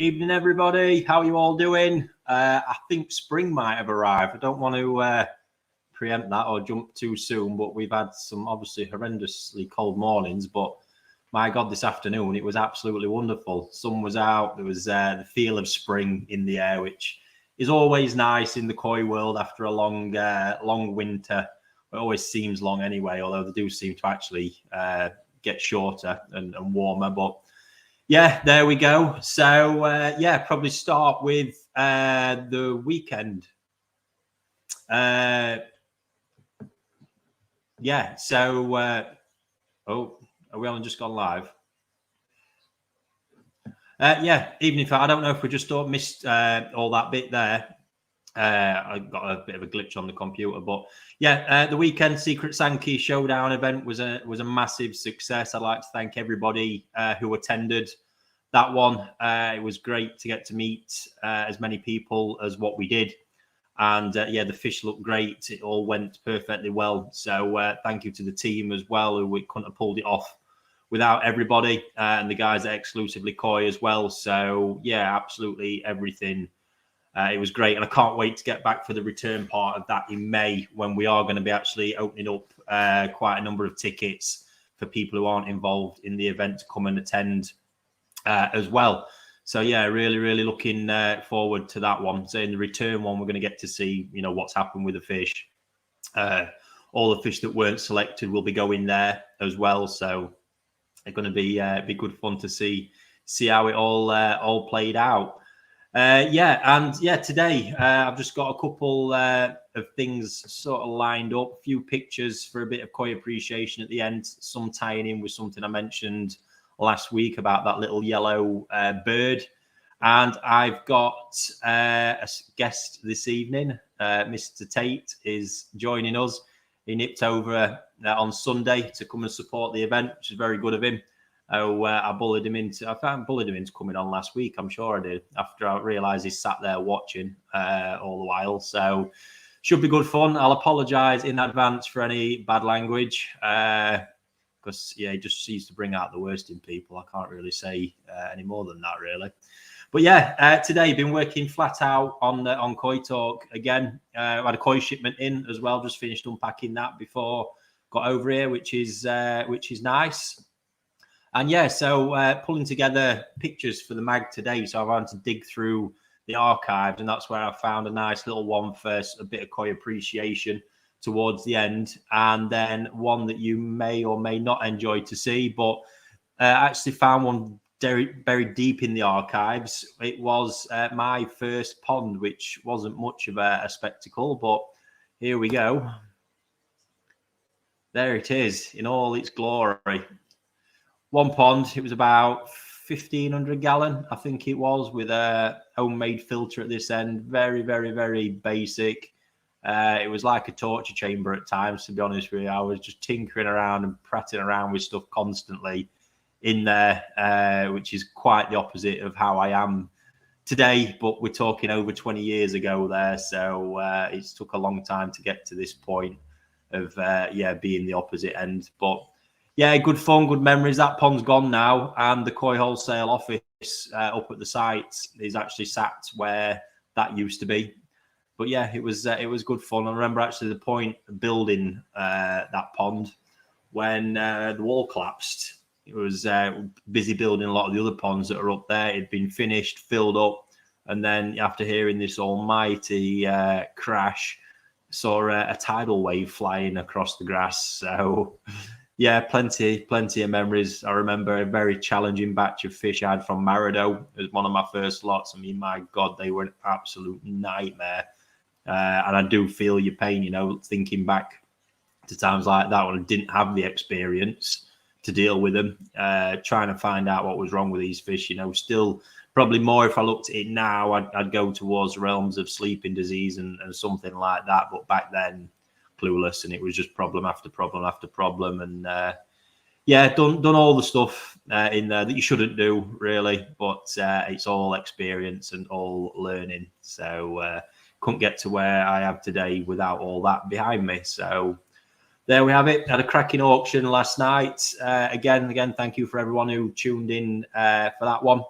Evening, everybody. How are you all doing? I think spring might have arrived. I don't want to preempt that or jump too soon, but we've had some obviously horrendously cold mornings. But my God, this afternoon it was absolutely wonderful. Sun was out. There was the feel of spring in the air, which is always nice in the koi world after a long winter. It always seems long anyway, although they do seem to actually get shorter and warmer. But yeah, there we go. So yeah, probably start with the weekend. Yeah, so oh, are we on just gone live? Yeah, even if I don't know if we just missed all that bit there. I got a bit of a glitch on the computer, but yeah, the weekend Secret Sankey Showdown event was a massive success. I'd like to thank everybody who attended that one. It was great to get to meet as many people as what we did, and yeah, the fish looked great. It all went perfectly well. So thank you to the team as well, who we couldn't have pulled it off without everybody, and the guys at Exclusively Koi as well. So yeah, absolutely everything. It was great, and I can't wait to get back for the return part of that in May, when we are going to be actually opening up quite a number of tickets for people who aren't involved in the event to come and attend as well. So yeah, really looking forward to that one. So in the return one, we're going to get to see, you know, what's happened with the fish. All the fish that weren't selected will be going there as well. So it's going to be good fun to see how it all played out. Yeah, and yeah, today I've just got a couple of things sort of lined up, a few pictures for a bit of koi appreciation at the end, some tying in with something I mentioned last week about that little yellow bird. And I've got a guest this evening. Mr. Tait is joining us. He nipped over on Sunday to come and support the event, which is very good of him. I bullied him into coming on last week. I'm sure I did, after I realised he sat there watching all the while. So should be good fun. I'll apologise in advance for any bad language, because yeah, he just seems to bring out the worst in people. I can't really say any more than that, really. But yeah, today been working flat out on Koi Talk again. I had a koi shipment in as well. Just finished unpacking that before got over here, which is nice. And yeah, so pulling together pictures for the mag today. So I've had to dig through the archives, and that's where I found a nice little one for a bit of koi appreciation towards the end, and then one that you may or may not enjoy to see, but I actually found one buried deep in the archives. It was my first pond, which wasn't much of a spectacle, but here we go. There it is in all its glory. One pond, it was about 1,500 gallon, I think it was, with a homemade filter at this end. Very basic. It was like a torture chamber at times, to be honest with you. I was just tinkering around and prattling around with stuff constantly in there, which is quite the opposite of how I am today. But we're talking over 20 years ago there, so it took a long time to get to this point of yeah, being the opposite end. But yeah, good fun, good memories. That pond's gone now, and the Koi Wholesale office up at the site is actually sat where that used to be. But yeah, it was good fun. I remember actually the point of building that pond when the wall collapsed. It was busy building a lot of the other ponds that are up there. It'd been finished, filled up, and then after hearing this almighty crash, saw a tidal wave flying across the grass. So yeah, plenty of memories. I remember a very challenging batch of fish I had from Marido. It was one of my first lots. I mean, my God, they were an absolute nightmare. And I do feel your pain, you know, thinking back to times like that when I didn't have the experience to deal with them, trying to find out what was wrong with these fish. You know, still probably more if I looked at it now, I'd go towards the realms of sleeping disease and something like that. But back then, clueless, and it was just problem after problem after problem. And yeah, done all the stuff in there that you shouldn't do, really. But it's all experience and all learning. So couldn't get to where I am today without all that behind me. So there we have it. Had a cracking auction last night. Again, thank you for everyone who tuned in for that one.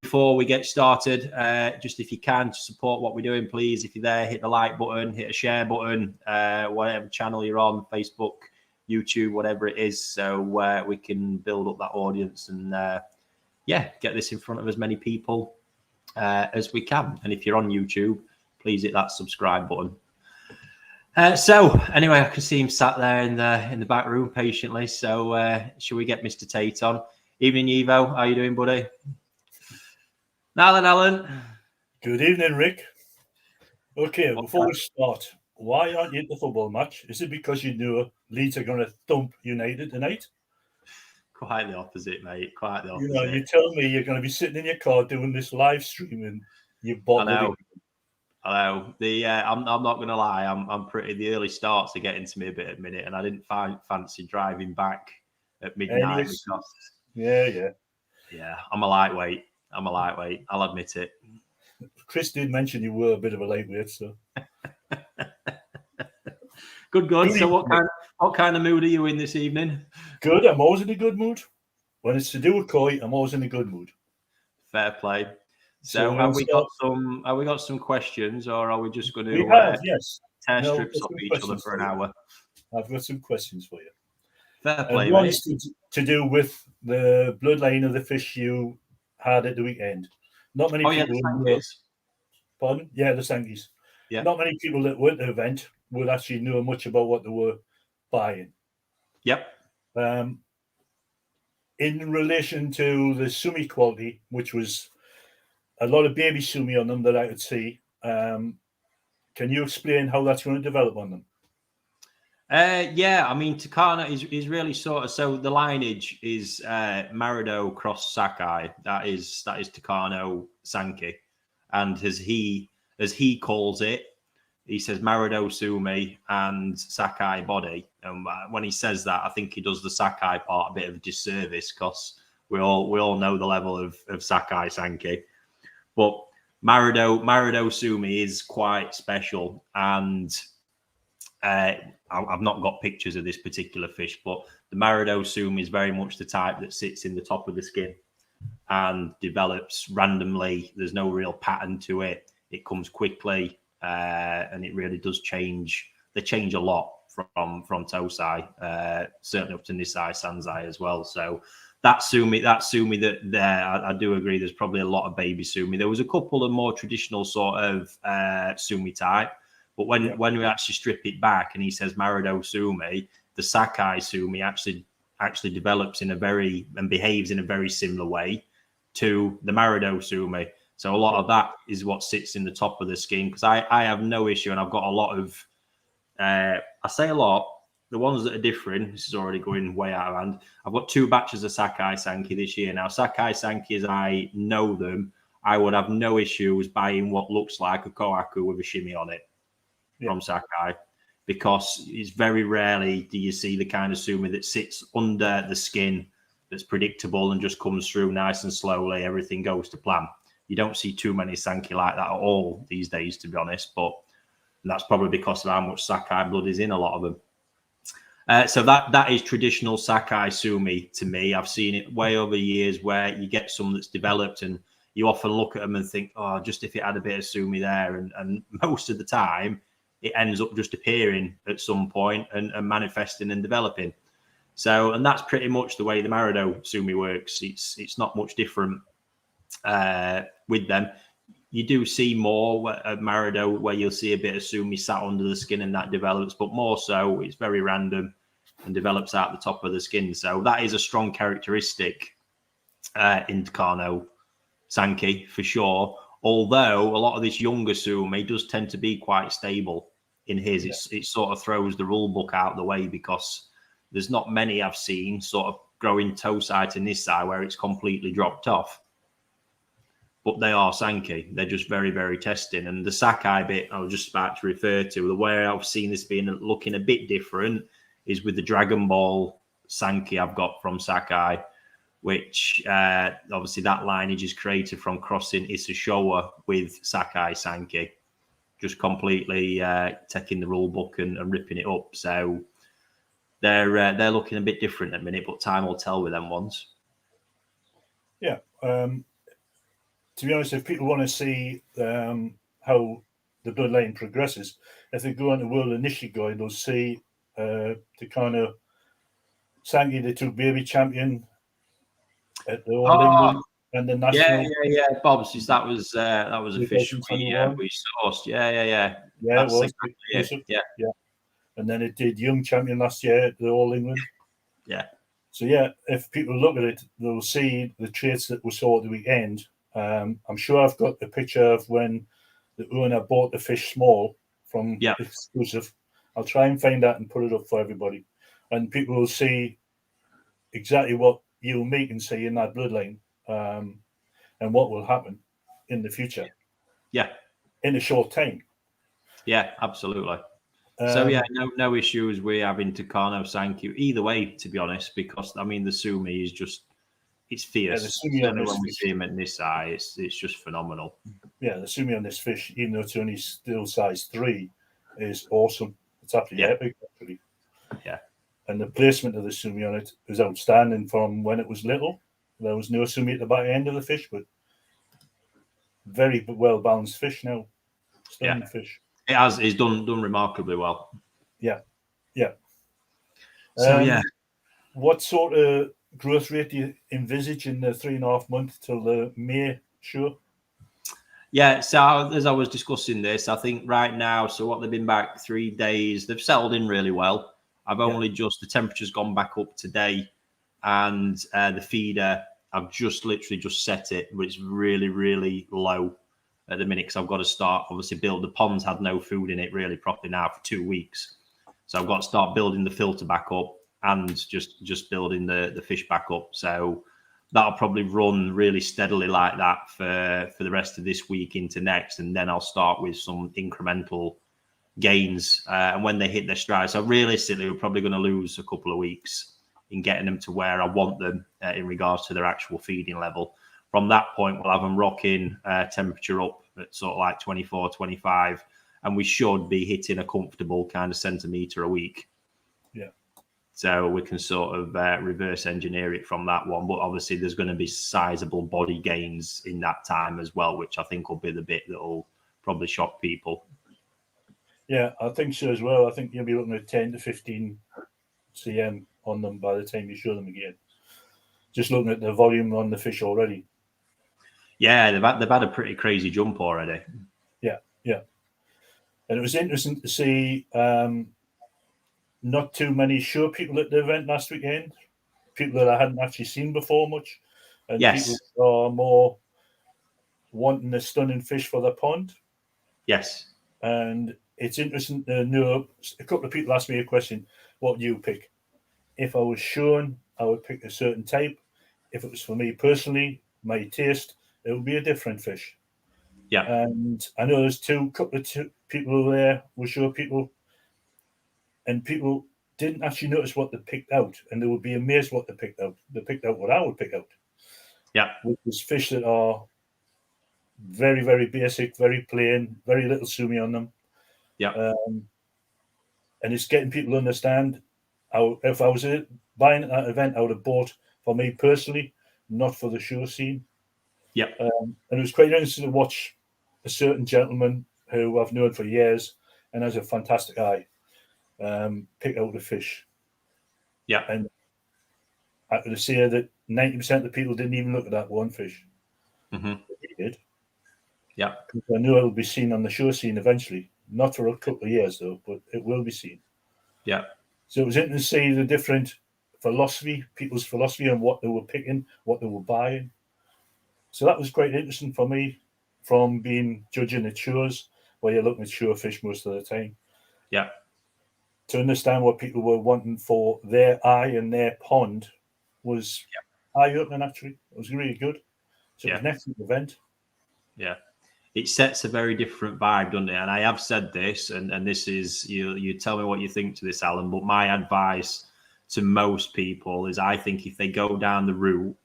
before we get started, just if you can support what we're doing, please. If you're there, hit the like button, hit a share button, whatever channel you're on, Facebook, YouTube, whatever it is, so we can build up that audience and get this in front of as many people as we can. And if you're on YouTube, please hit that subscribe button. So anyway, I can see him sat there in the back room patiently. So shall we get Mr. Tait on? Evening, Evo. How you doing, buddy? Now then, Alan. Good evening, Rick. Okay, before we start, why aren't you at the football match? Is it because you know Leeds are going to thump United tonight? Quite the opposite, mate. Quite the opposite. You know, you tell me you're going to be sitting in your car doing this live stream and you bottled it. I know. I'm not going to lie. I'm pretty. The early starts are getting to me a bit at the minute, and I didn't fancy driving back at midnight because. Yeah. I'm a lightweight. I'll admit it. Chris did mention you were a bit of a lightweight, so. Good. So what kind of mood are you in this evening? Good. I'm always in a good mood. When it's to do with Koi, I'm always in a good mood. Fair play. So have we got some questions, or are we just going to yes. tear strips off each other for an hour? I've got some questions for you. Fair play, one is to do with the bloodline of the fish you had at the weekend. Not many people. Pardon? Yeah, the Sankies. Yeah. Not many people that were at the event would actually know much about what they were buying. Yep. In relation to the sumi quality, which was a lot of baby sumi on them that I could see, can you explain how that's going to develop on them? I mean, Takano is really sort of, so the lineage is Marido cross Sakai. That is Takano Sanki, and as he calls it, he says Marido Sumi and Sakai body. And when he says that, I think he does the Sakai part a bit of a disservice because we all know the level of Sakai Sanki, but Marido Sumi is quite special. And I've not got pictures of this particular fish, but the Marido Sumi is very much the type that sits in the top of the skin and develops randomly. There's no real pattern to it. It comes quickly, and it really does change. They change a lot from Tosai, certainly up to Nisai Sanzai as well. So that Sumi that there, I do agree. There's probably a lot of baby Sumi. There was a couple of more traditional sort of Sumi type. But when we actually strip it back and he says Marido Sumi, the Sakai Sumi actually develops and behaves in a very similar way to the Marido Sumi. So a lot of that is what sits in the top of the skin, because I have no issue, and I've got a lot of, I say a lot, the ones that are different, this is already going way out of hand. I've got 2 batches of Sakai Sanki this year. Now, Sakai Sanki, as I know them, I would have no issues buying what looks like a Kohaku with a shimmy on it. From Sakai, because it's very rarely do you see the kind of sumi that sits under the skin that's predictable and just comes through nice and slowly. Everything goes to plan. You don't see too many Sanki like that at all these days, to be honest, but that's probably because of how much Sakai blood is in a lot of them. So that is traditional Sakai sumi to me. I've seen it way over years where you get some that's developed and you often look at them and think, oh, just if it had a bit of sumi there, and most of the time it ends up just appearing at some point and manifesting and developing. So, and that's pretty much the way the Marido Sumi works. It's not much different with them. You do see more at Marido where you'll see a bit of Sumi sat under the skin and that develops, but more so it's very random and develops out the top of the skin. So that is a strong characteristic in Takano Sanki for sure. Although a lot of this younger Sumi does tend to be quite stable in his. It sort of throws the rule book out the way, because there's not many I've seen sort of growing Tosai to Nisai where it's completely dropped off. But they are Sanki. They're just very, very testing. And the Sakai bit I was just about to refer to, the way I've seen this looking a bit different is with the Dragon Ball Sanki I've got from Sakai, which obviously that lineage is created from crossing Issashowa with Sakai Sanki, just completely taking the rule book and ripping it up. So they're looking a bit different at the minute, but time will tell with them ones. Yeah. to be honest, if people want to see how the bloodline progresses, if they go on the World Initiate Guide, they'll see the kind of Sankey, they took baby champion at the All England and the national. Yeah. Bob's just that was a fish we sourced. Yeah. Yeah, That's it was. exactly it. Yeah. And then it did young champion last year at the All England. Yeah. So yeah, if people look at it, they'll see the traits that we saw at the weekend. I'm sure I've got the picture of when the owner bought the fish small from Exclusive. I'll try and find that and put it up for everybody, and people will see exactly what you and me can see in that bloodline, and what will happen in the future. Yeah, in a short time. Yeah, absolutely. So yeah, no issues with having Takano Sankey either way, to be honest, because I mean the Sumi is just it's fierce. Yeah, when we see him at this size, it's just phenomenal. Yeah, the Sumi on this fish, even though it's only still size 3, is awesome. It's absolutely epic, actually. Yeah. And the placement of the Sumi on it is outstanding from when it was little. There was no Sumi at the back end of the fish, but very well balanced fish now. Stunning fish. It's done remarkably well. Yeah. So what sort of growth rate do you envisage in the 3.5 months till the May show? Yeah, so as I was discussing this, I think right now, so what they've been back 3 days, they've settled in really well. I've only the temperature's gone back up today, and the feeder, I've literally set it, but it's really, really low at the minute because I've got to start, obviously, the ponds had no food in it really properly now for 2 weeks. So I've got to start building the filter back up and just building the fish back up. So that'll probably run really steadily like that for the rest of this week into next. And then I'll start with some incremental gains. And when they hit their stride, so realistically, we're probably going to lose a couple of weeks in getting them to where I want them in regards to their actual feeding level. From that point, we'll have them rocking temperature up at sort of like 24, 25, and we should be hitting a comfortable kind of centimetre a week. Yeah. So we can sort of reverse engineer it from that one. But obviously, there's going to be sizable body gains in that time as well, which I think will be the bit that will probably shock people. Yeah, I think so as well. I think you'll be looking at 10 to 15 cm on them by the time you show them again. Just looking at the volume on the fish already. Yeah, they've had a pretty crazy jump already. Yeah. And it was interesting to see not too many show people at the event last weekend. People that I hadn't actually seen before much. And people are more wanting the stunning fish for their pond. Yes. And it's interesting to know, a couple of people asked me a question, what do you pick? If I was shown, I would pick a certain type. If it was for me personally, my taste, it would be a different fish. Yeah. And I know there's couple of people there were show people, and people didn't actually notice what they picked out, and they would be amazed what they picked out. They picked out what I would pick out. Yeah. Which is fish that are very, very basic, very plain, very little sumi on them. Yeah. And it's getting people to understand how, if I was buying at that event, I would have bought for me personally, not for the show scene. Yeah. And it was quite interesting to watch a certain gentleman who I've known for years and has a fantastic eye pick out the fish. Yeah. And I could say that 90% of the people didn't even look at that one fish. Mm-hmm. He did. Yeah. I know it'll be seen on the show scene eventually. Not for a couple of years, though, but it will be seen. Yeah. So it was interesting to see the different people's philosophy on what they were picking, what they were buying. So that was quite interesting for me from being judging at shows where you're looking at show fish most of the time. Yeah. To understand what people were wanting for their eye and their pond was eye-opening, actually. It was really good. So it was an excellent event. Yeah. It sets a very different vibe, doesn't it? And I have said this, and this is, you tell me what you think to this, Alan, but my advice to most people is I think if they go down the route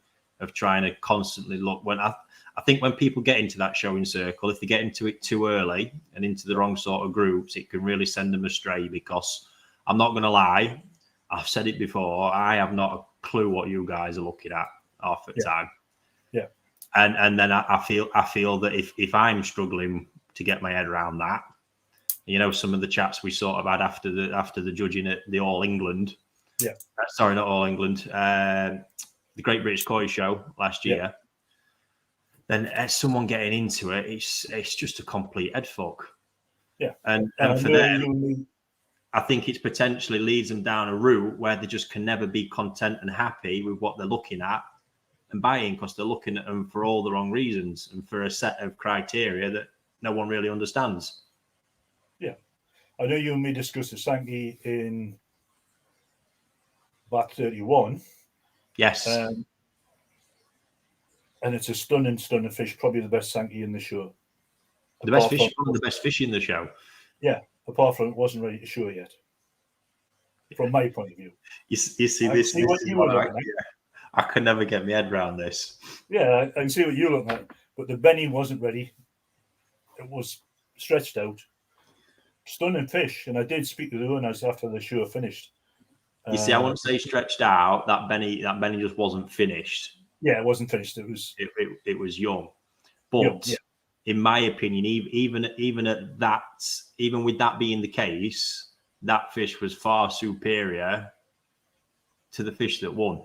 of trying to constantly look, I think when people get into that showing circle, if they get into it too early and into the wrong sort of groups, it can really send them astray, because I'm not going to lie, I've said it before, I have not a clue what you guys are looking at half the time. Yeah. And then I feel that if I'm struggling to get my head around that, you know, some of the chats we sort of had after the judging at the All England, sorry, not All England, the Great British Koi Show last year, then as someone getting into it, it's just a complete head fuck. Yeah, and for them, I think it potentially leads them down a route where they just can never be content and happy with what they're looking at and buying, because they're looking at them for all the wrong reasons and for a set of criteria that no one really understands. Yeah, I know you and me discussed the Sankey in back 31. Yes. And it's a stunning fish, probably the best Sankey in the show. The best fish, one of the best fish in the show. Yeah, apart from it wasn't ready to show yet, from my point of view. You see, this is what I could never get my head around this. Yeah, I can see what you're looking at, but the Benny wasn't ready. It was stretched out. Stunning fish, and I did speak to the owners after the show finished. You see, I wouldn't say stretched out. That Benny just wasn't finished. Yeah, it wasn't finished. It was young, but in my opinion, even with that being the case, that fish was far superior to the fish that won.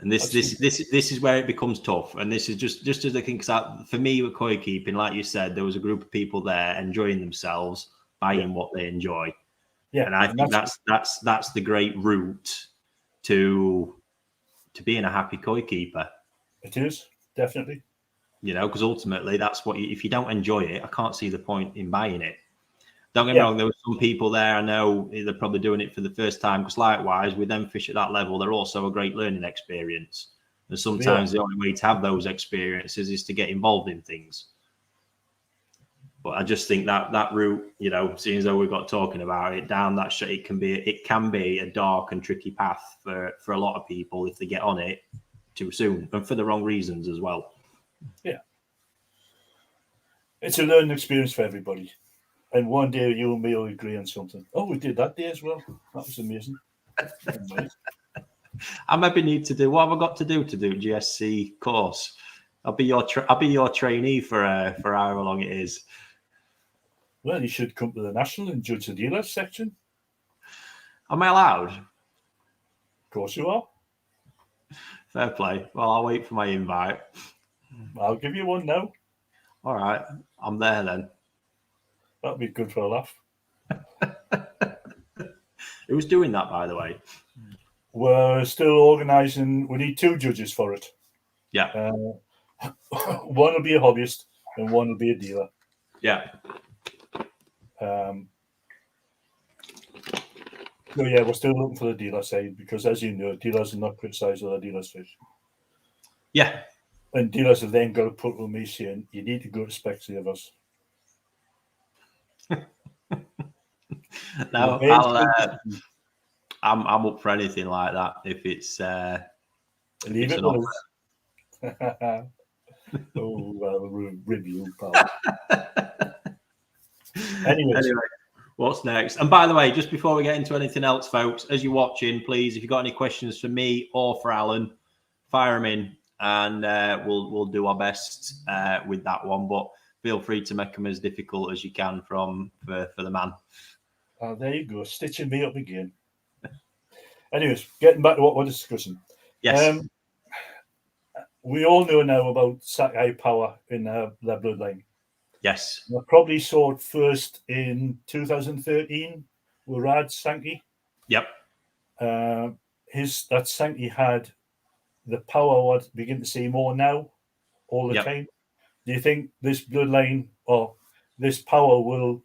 And this is where it becomes tough. And this is just as I think, for me with koi keeping, like you said, there was a group of people there enjoying themselves, buying what they enjoy. Yeah, and I think that's the great route to being a happy koi keeper. It is, definitely. You know, because ultimately that's what if you don't enjoy it, I can't see the point in buying it. Don't get me wrong, there were some people there, I know they're probably doing it for the first time, because likewise, with them fish at that level, they're also a great learning experience. And sometimes the only way to have those experiences is to get involved in things. But I just think that route, you know, seeing as though we've got talking about it, down that it can be a dark and tricky path for a lot of people if they get on it too soon, and for the wrong reasons as well. Yeah. It's a learning experience for everybody. And one day you and me will agree on something. Oh, we did that day as well. That was amazing. I maybe need to do, what have I got to do GSC course? I'll be your trainee for however long it is. Well, you should come to the national and judge the dealers section. Am I allowed? Of course you are. Fair play. Well, I'll wait for my invite. I'll give you one now. All right, I'm there then. That'd be good for a laugh. Who's doing that, by the way? We're still organising. We need 2 judges for it. Yeah. One will be a hobbyist and one will be a dealer. Yeah. So we're still looking for the dealer side, because, as you know, dealers are not criticised other dealers' fish. Yeah. And dealers have then got to put with me saying, you need to go to Specsavers. No, I'm up for anything like that. If it's leave it with us. Oh, well, review, pal. Anyway, what's next? And by the way, just before we get into anything else, folks, as you're watching, please, if you've got any questions for me or for Alan, fire them in, and we'll do our best with that one. But feel free to make them as difficult as you can for the man. Oh, there you go, stitching me up again. Anyways, getting back to what we're discussing. Yes. We all know now about Sakai power in their bloodline. Yes. I probably saw it first in 2013 with Rad Sankey. Yep. That Sankey had the power I'd begin to see more now all the time. Do you think this bloodline or this power will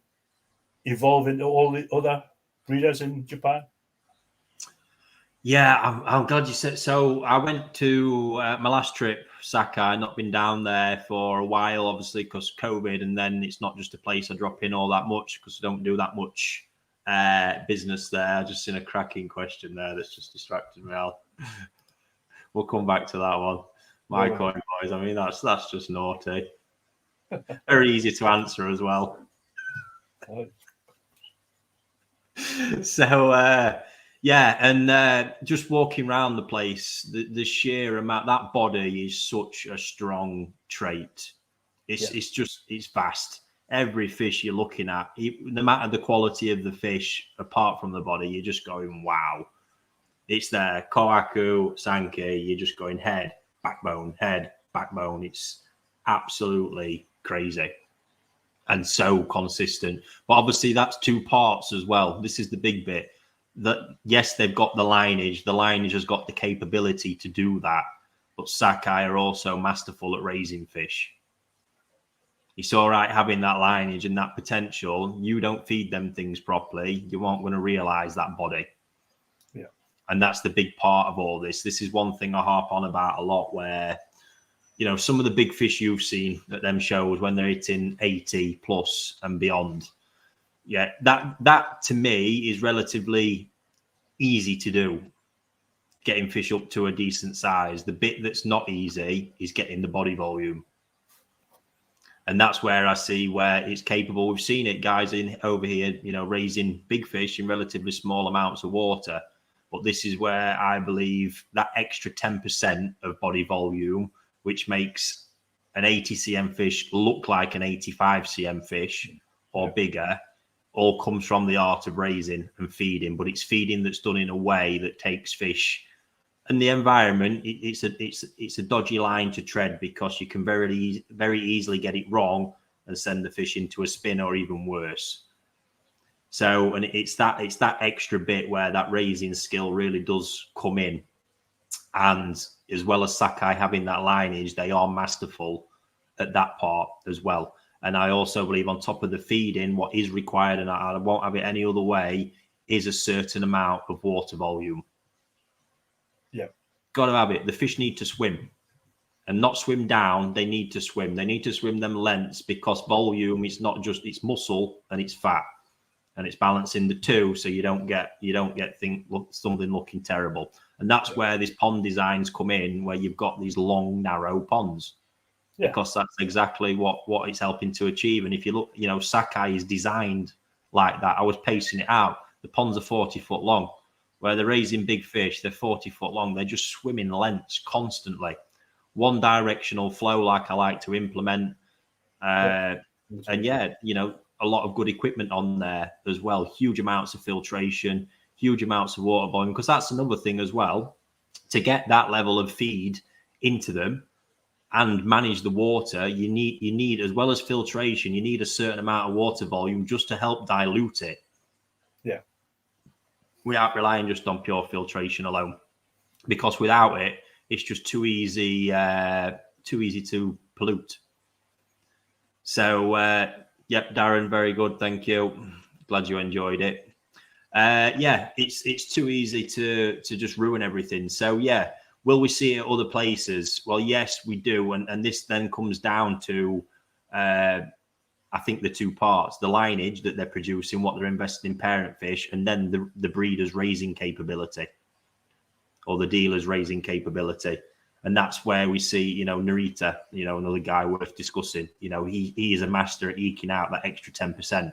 evolve into all the other breeders in Japan? Yeah, I'm glad you said so. I went to my last trip, Sakai, not been down there for a while, obviously, because COVID, and then it's not just a place I drop in all that much because I don't do that much business there. I just seen a cracking question there that's just distracted me out. We'll come back to that one. My coin boys, I mean, that's just naughty. Very easy to answer as well. So, Yeah, and just walking around the place, the sheer amount, that body is such a strong trait. It's vast. Every fish you're looking at, no matter the quality of the fish, apart from the body, you're just going, wow. It's there. Kohaku, Sankey, you're just going head, backbone. It's absolutely crazy and so consistent. But obviously that's two parts as well. This is the big bit. That yes, they've got the lineage. The lineage has got the capability to do that. But Sakai are also masterful at raising fish. It's all right having that lineage and that potential. You don't feed them things properly, you aren't going to realize that body. Yeah. And that's the big part of all this. This is one thing I harp on about a lot, where, you know, some of the big fish you've seen at them shows when they're hitting 80 plus and beyond. Yeah, that to me is relatively easy to do. Getting fish up to a decent size. The bit that's not easy is getting the body volume. And that's where I see where it's capable. We've seen it, guys, in over here, you know, raising big fish in relatively small amounts of water. But this is where I believe that extra 10% of body volume, which makes an 80 cm fish look like an 85 cm fish or bigger, all comes from the art of raising and feeding. But it's feeding that's done in a way that takes fish and the environment. It's a dodgy line to tread, because you can very easily get it wrong and send the fish into a spin or even worse. So, and it's that extra bit where that raising skill really does come in. And as well as Sakai having that lineage, they are masterful at that part as well. And I also believe on top of the feeding, what is required, and I won't have it any other way, is a certain amount of water volume. Yeah. Got to have it. The fish need to swim, and not swim down. They need to swim. They need to swim them lengths, because volume is not just, it's muscle and it's fat, and it's balancing the two, so you don't get something looking terrible. And that's where these pond designs come in, where you've got these long, narrow ponds. Yeah. Because that's exactly what it's helping to achieve. And if you look, you know, Sakai is designed like that. I was pacing it out. The ponds are 40 foot long. Where they're raising big fish, they're 40 foot long. They're just swimming lengths constantly. One directional flow, like I like to implement. And yeah, you know, a lot of good equipment on there as well. Huge amounts of filtration, huge amounts of water volume, because that's another thing as well. To get that level of feed into them and manage the water, you need, as well as filtration, you need a certain amount of water volume just to help dilute it. Yeah. Without relying just on pure filtration alone, because without it, it's just too easy to pollute. So, yep, Darren, very good, thank you. Glad you enjoyed it. Yeah, it's too easy to just ruin everything. So, yeah, will we see it at other places? Well, yes, we do, and this then comes down to, I think, the two parts: the lineage that they're producing, what they're investing in parent fish, and then the breeder's raising capability, or the dealer's raising capability. And that's where we see, you know, Narita, you know, another guy worth discussing. You know, he is a master at eking out that extra 10%.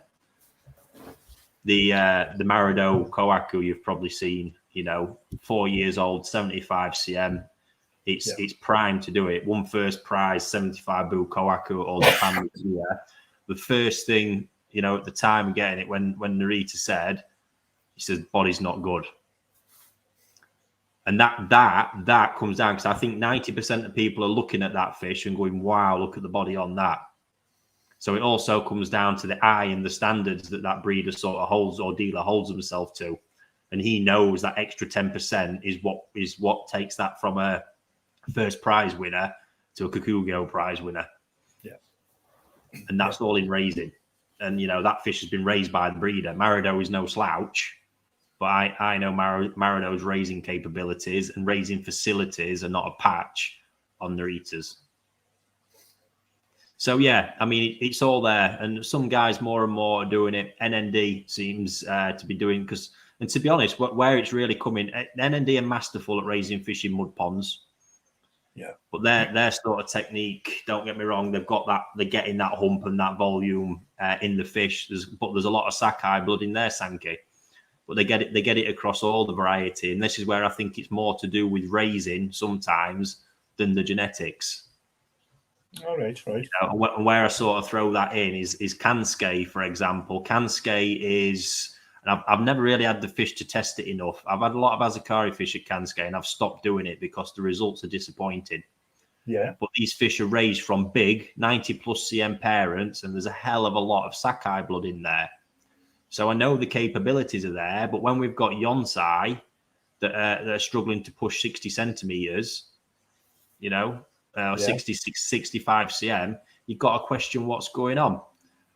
The Marido Kohaku you've probably seen, you know, 4 years old, 75 cm. It's prime to do it. Won first prize, 75 Boo Kohaku at all the family here. The first thing, you know, at the time of getting it, when Narita said, he says, body's not good. And that comes down, because I think 90% of people are looking at that fish and going, wow, look at the body on that. So it also comes down to the eye and the standards that breeder sort of holds, or dealer holds himself to. And he knows that extra 10% is what takes that from a first prize winner to a Kikugo prize winner. Yeah. And that's all in raising. And, you know, that fish has been raised by the breeder. Marido is no slouch, but I know Marido's raising capabilities and raising facilities are not a patch on their eaters. So, yeah, I mean, it's all there. And some guys more and more are doing it. NND seems to be doing, because, and to be honest, where it's really coming, NND are masterful at raising fish in mud ponds. Yeah. But their sort of technique, don't get me wrong, they've got that, they're getting that hump and that volume in the fish. But there's a lot of Sakai blood in their Sankey. but they get it across all the variety. And this is where I think it's more to do with raising sometimes than the genetics. All right. You know, where I sort of throw that in is Kanskei, for example. Kanskei is, and I've never really had the fish to test it enough. I've had a lot of Azakari fish at Kanskei, and I've stopped doing it because the results are disappointing. Yeah. But these fish are raised from big 90 plus cm parents, and there's a hell of a lot of Sakai blood in there. So I know the capabilities are there, but when we've got Yonsei that are struggling to push 60 centimeters, you know, 66, 65 cm, you've got to question what's going on.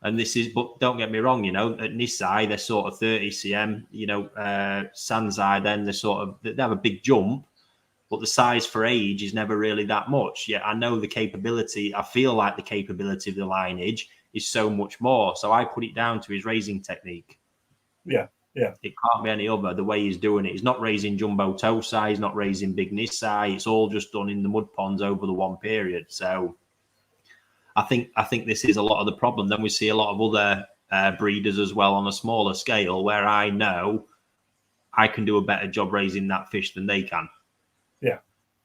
And this is, but don't get me wrong, you know, at Nisai, they're sort of 30 cm, you know, Sanzai, then they have a big jump, but the size for age is never really that much. Yet I know the capability, I feel like the capability of the lineage is so much more. So I put it down to his raising technique. Yeah. It can't be any other. The way he's doing it, he's not raising jumbo Tosai, he's not raising big Nisai. It's all just done in the mud ponds over the one period. So I think this is a lot of the problem. Then we see a lot of other breeders as well on a smaller scale, where I know I can do a better job raising that fish than they can. Yeah,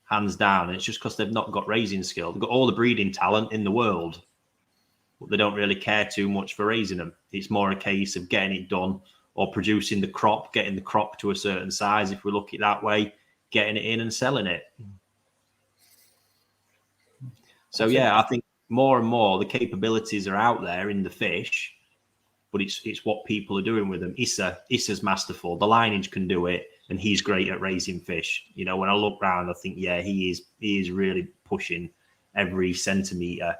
hands down. And it's just because they've not got raising skill. They've got all the breeding talent in the world, but they don't really care too much for raising them. It's more a case of getting it done, or producing the crop, getting the crop to a certain size, if we look at it that way, getting it in and selling it. So yeah, I think more and more the capabilities are out there in the fish, but it's what people are doing with them. Issa's masterful. The lineage can do it, and he's great at raising fish. You know, when I look around, I think, yeah, he is really pushing every centimetre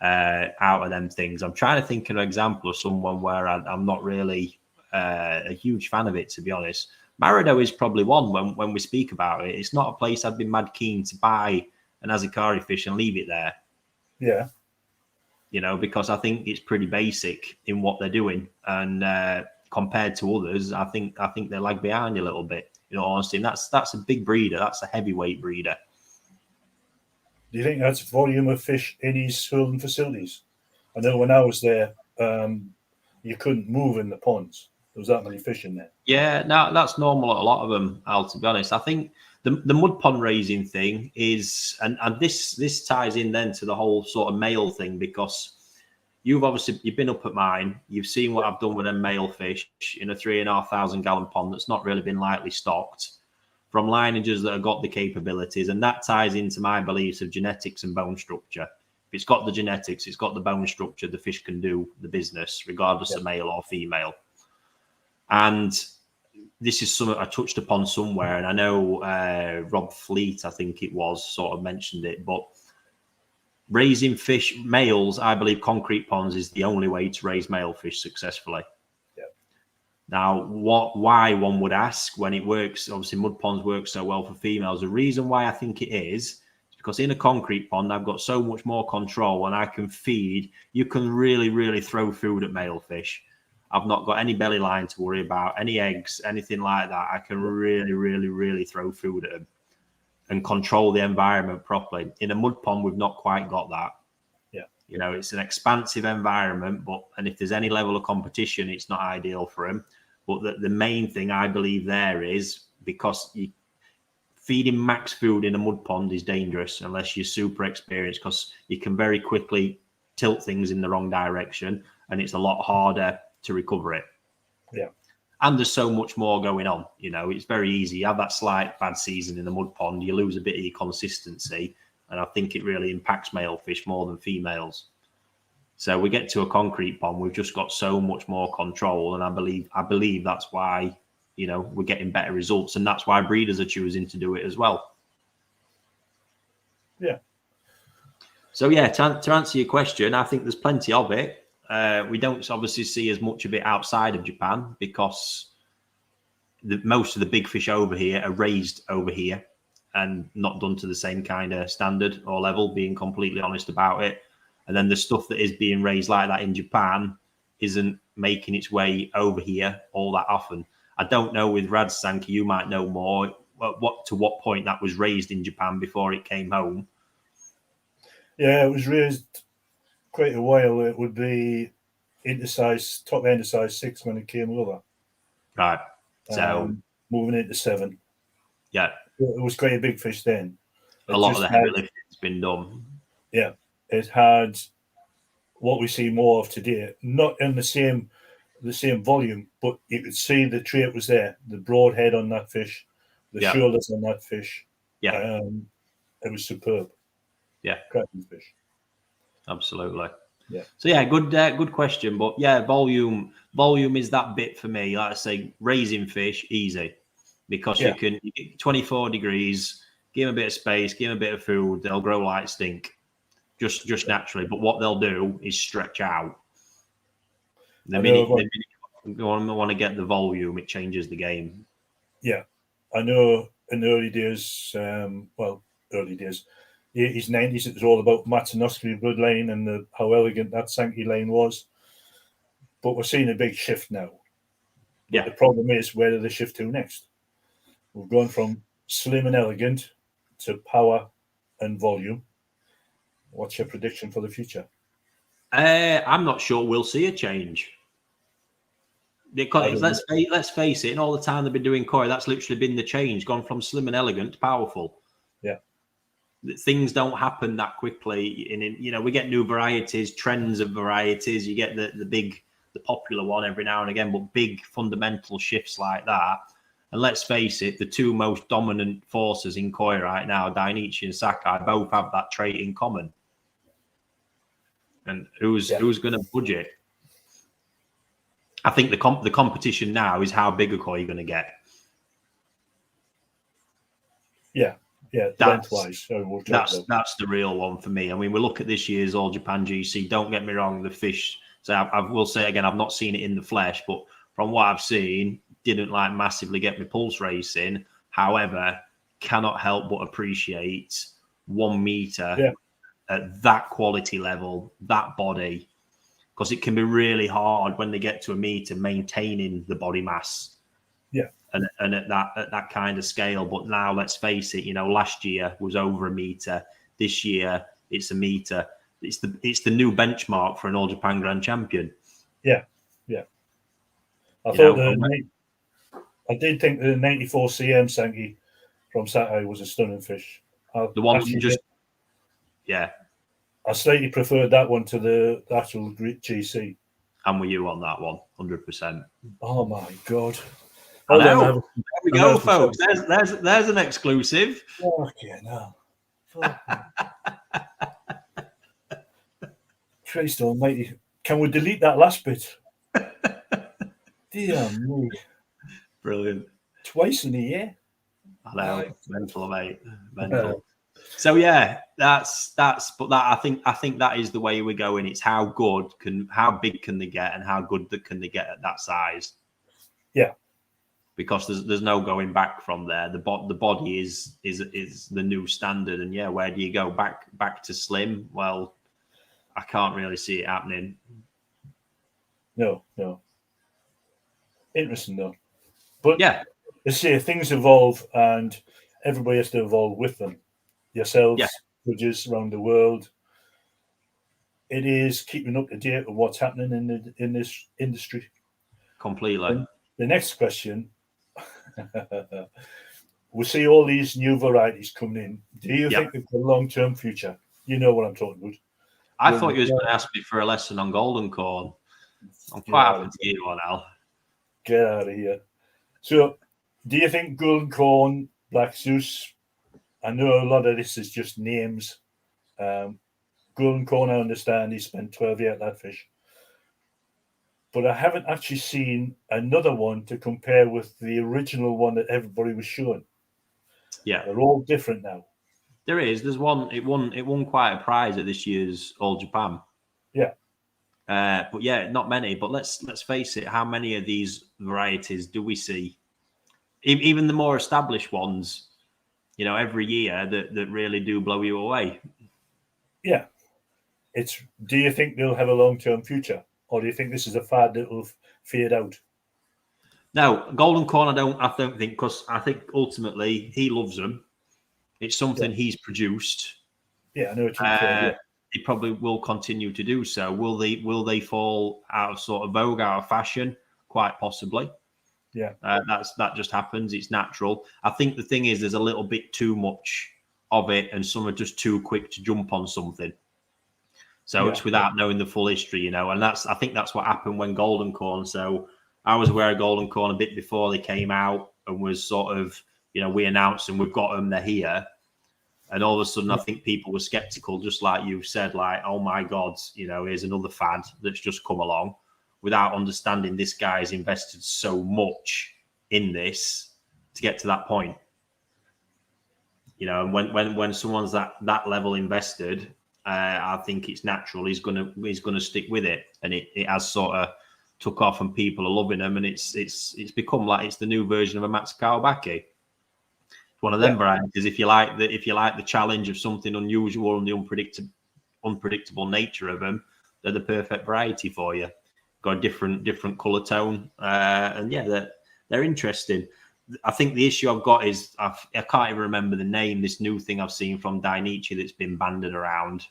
out of them things. I'm trying to think of an example of someone where I'm not really a huge fan of it, to be honest. Marido is probably one when we speak about it. It's not a place I'd be mad keen to buy an Azakari fish and leave it there. Yeah. You know, because I think it's pretty basic in what they're doing. And compared to others, I think they lag behind a little bit, you know, honestly. And that's a big breeder. That's a heavyweight breeder. Do you think that's volume of fish in his holding facilities? I know when I was there, you couldn't move in the ponds. There was that many fish in there. Yeah, no, that's normal at a lot of them, Al, to be honest. I think the mud pond raising thing is, and this ties in then to the whole sort of male thing, because you've been up at mine, you've seen what I've done with them male fish in a 3,500 gallon pond that's not really been lightly stocked, from lineages that have got the capabilities, and that ties into my beliefs of genetics and bone structure. If it's got the genetics, it's got the bone structure, the fish can do the business, regardless of male or female. And this is something I touched upon somewhere, and I know Rob Fleet, I think it was, sort of mentioned it, but raising fish, males, I believe concrete ponds is the only way to raise male fish successfully. Yeah. Now, why, one would ask, when it works, obviously mud ponds work so well for females. The reason why I think it is because in a concrete pond, I've got so much more control, and I can feed. You can really, really throw food at male fish. I've not got any belly line to worry about, any eggs, anything like that. I can really, really, really throw food at them and control the environment properly. In a mud pond, we've not quite got that. Yeah. You know, it's an expansive environment, and if there's any level of competition, it's not ideal for them. But the main thing I believe there is, because feeding max food in a mud pond is dangerous unless you're super experienced, because you can very quickly tilt things in the wrong direction, and it's a lot harder to recover it. Yeah. And there's so much more going on. You know, it's very easy. You have that slight bad season in the mud pond, you lose a bit of your consistency. And I think it really impacts male fish more than females. So we get to a concrete pond, we've just got so much more control. And I believe that's why, you know, we're getting better results. And that's why breeders are choosing to do it as well. Yeah. So yeah, to answer your question, I think there's plenty of it. We don't obviously see as much of it outside of Japan, because most of the big fish over here are raised over here and not done to the same kind of standard or level, being completely honest about it. And then the stuff that is being raised like that in Japan isn't making its way over here all that often. I don't know with Radsanki, you might know more, to what point that was raised in Japan before it came home. Yeah, it was raised quite a while. It would be top end of size 6 when it came over. Right. So moving into 7. Yeah, it was quite a big fish then. a lot of the heavy lifting's been done. Yeah, it had what we see more of today, not in the same volume, but you could see the trait was there, the broad head on that fish, the shoulders on that fish. Yeah, it was superb. Yeah, cracking fish. Absolutely. Yeah. So yeah, good question. But yeah, volume is that bit for me. Like I say, raising fish easy because you can 24 degrees, give them a bit of space, give them a bit of food, they'll grow like stink, just naturally. But what they'll do is stretch out. The minute you want to get the volume, it changes the game. Yeah, I know. In the early days, early days, 80s, 90s, it was all about Matanoski bloodline and how elegant that Sankey line was. But we're seeing a big shift now. But the problem is, where do they shift to next? We've gone from slim and elegant to power and volume. What's your prediction for the future? I'm not sure we'll see a change. Because let's face it, in all the time they've been doing Koi, that's literally been the change, gone from slim and elegant to powerful. Yeah. Things don't happen that quickly. We get new varieties, trends of varieties. You get the popular one every now and again, but big fundamental shifts like that. And let's face it, the two most dominant forces in Koi right now, Dainichi and Sakai, both have that trait in common. And who's going to budge it? I think the competition now is how big a Koi you're going to get. Yeah, that's the real one for me. I mean, we look at this year's All Japan GC. Don't get me wrong, the fish. So I will say again, I've not seen it in the flesh, but from what I've seen, didn't massively get my pulse racing. However, cannot help but appreciate 1 meter at that quality level, that body. Because it can be really hard when they get to 1 meter maintaining the body mass. Yeah. And at that kind of scale. But now let's face it, last year was over 1 meter. This year it's 1 meter. It's the new benchmark for an All Japan Grand Champion. Yeah. I did think the 94 cm Sankey from Sakai was a stunning fish. The one that you just I slightly preferred that one to the actual GC. I'm with you on that one, 100%. Oh my god! I know. There we go, folks. There's an exclusive. Okay, now. Christ almighty. Can we delete that last bit? Dear me. Brilliant. Twice in a year. I know. Mental, mate. Mental. So yeah, that's but that I think that is the way we're going. It's how big can they get and how good can they get at that size. Yeah. Because there's no going back from there. The body is the new standard, and where do you go back to slim? Well, I can't really see it happening. No. Interesting though, but they say things evolve, and everybody has to evolve with them. Yourselves, judges around the world. It is keeping up to date with what's happening in this industry. Completely. And the next question. We see all these new varieties coming in. Do you think it's a long-term future? You know what I'm talking about. I thought you was going to ask me for a lesson on golden corn. I'm quite happy to get one, Al. Get out of here. So, do you think golden corn, Black Zeus? I know a lot of this is just names. Golden corn, I understand he spent 12 years at that fish. But I haven't actually seen another one to compare with the original one that everybody was showing. Yeah. They're all different now. There is. There's one. It won quite a prize at this year's All Japan. Yeah. But not many. But let's face it. How many of these varieties do we see? Even the more established ones, every year that really do blow you away. Yeah. Do you think they'll have a long-term future? Or do you think this is a fad that will fade out? No, golden corn. I don't think, because I think ultimately he loves them. It's something he's produced. Yeah, I know what you're saying. He probably will continue to do so. Will they fall out of sort of vogue, out of fashion? Quite possibly. Yeah. That just happens. It's natural. I think the thing is, there's a little bit too much of it, and some are just too quick to jump on something. So it's without knowing the full history, you know. And I think that's what happened when Golden Corn. So I was aware of Golden Corn a bit before they came out, and was sort of, you know, we announced and we've got them, they're here. And all of a sudden, I think people were skeptical, just like you said, like, oh my God, you know, here's another fad that's just come along, without understanding this guy's invested so much in this to get to that point. You know, and when someone's that level invested, I think it's natural he's gonna stick with it, and it has sort of took off, and people are loving them, and it's become like it's the new version of a Matsukawa Baki. It's one of them varieties. If you like the challenge of something unusual and the unpredictable nature of them, they're the perfect variety for you. Got a different color tone, and yeah, they're interesting. I think the issue I've got is I can't even remember the name. This new thing I've seen from Dainichi that's been banded around,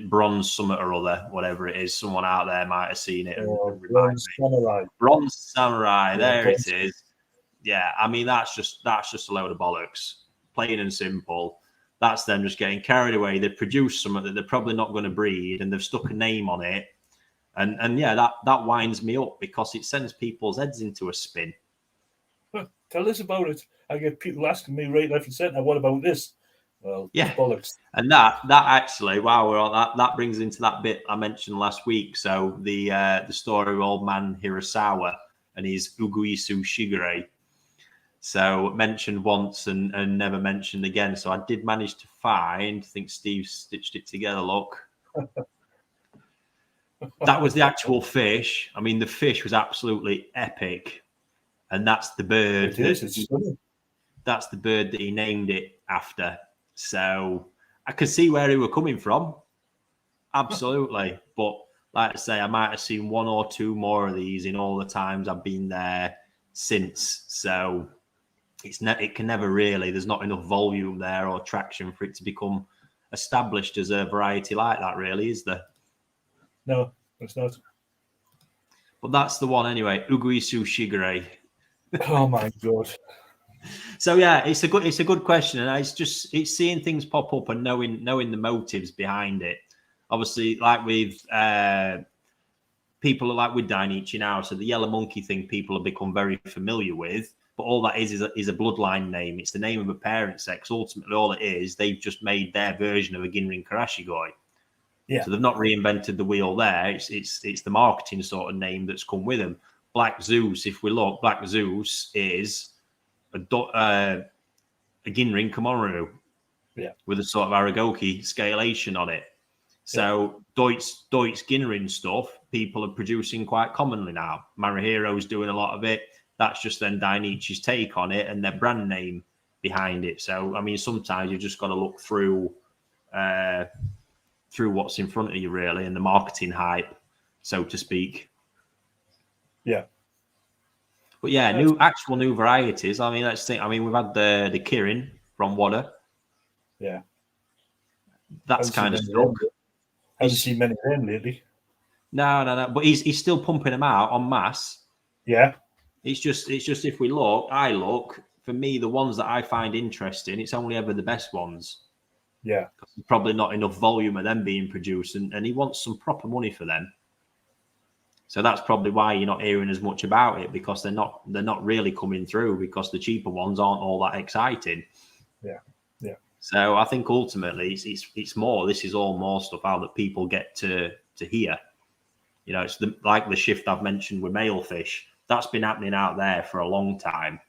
Bronze Summit or other, whatever it is. Someone out there might have seen it. Bronze Samurai. Bronze Samurai. There it is. Yeah, I mean that's just a load of bollocks, plain and simple. That's them just getting carried away. They've produced something that they're probably not going to breed, and they've stuck a name on it. And yeah, that winds me up, because it sends people's heads into a spin. Well, tell us about it. I get people asking me right, left, and centre, what about this? Well, yeah, bollocks. And that actually, while we're on that brings into that bit I mentioned last week. So the story of old man Hirasawa and his Uguisu Shigure. So mentioned once and never mentioned again. So I did manage to find, I think Steve stitched it together, look. That was the actual fish. I mean, the fish was absolutely epic. And that's the bird. That's the bird that he named it after. So I could see where he were coming from. Absolutely. But like I say, I might have seen one or two more of these in all the times I've been there since. So it can never really, there's not enough volume there or traction for it to become established as a variety like that, really, is there? No, it's not. But that's the one anyway, Uguisu Shigure. Oh my God. So yeah, it's a good question, and it's seeing things pop up and knowing the motives behind it. Obviously, like with people like with Dainichi now, so the yellow monkey thing people have become very familiar with. But all that is a bloodline name. It's the name of a parent sex. Ultimately, all it is, they've just made their version of a Ginrin Karashigoi. Yeah. So they've not reinvented the wheel there. It's the marketing sort of name that's come with them. Black Zeus, if we look, Black Zeus is a Ginrin Komoru, with a sort of Aragoki scalation on it. So Deutz Ginrin stuff, people are producing quite commonly now. Marihiro's doing a lot of it. That's just then Dainichi's take on it and their brand name behind it. So I mean, sometimes you've just got to look through what's in front of you, really, and the marketing hype, so to speak. Yeah. But yeah, new varieties. I mean, let's think. I mean, we've had the Kirin from Wada. Yeah. That's kind of stuck. Haven't seen many of them lately. No. But he's still pumping them out en masse. Yeah. It's just if we look, for me, the ones that I find interesting, it's only ever the best ones. Yeah. There's probably not enough volume of them being produced, and he wants some proper money for them. So that's probably why you're not hearing as much about it, because they're not really coming through, because the cheaper ones aren't all that exciting. Yeah. So I think ultimately it's more. This is all more stuff out that people get to hear. You know, it's like the shift I've mentioned with male fish. That's been happening out there for a long time.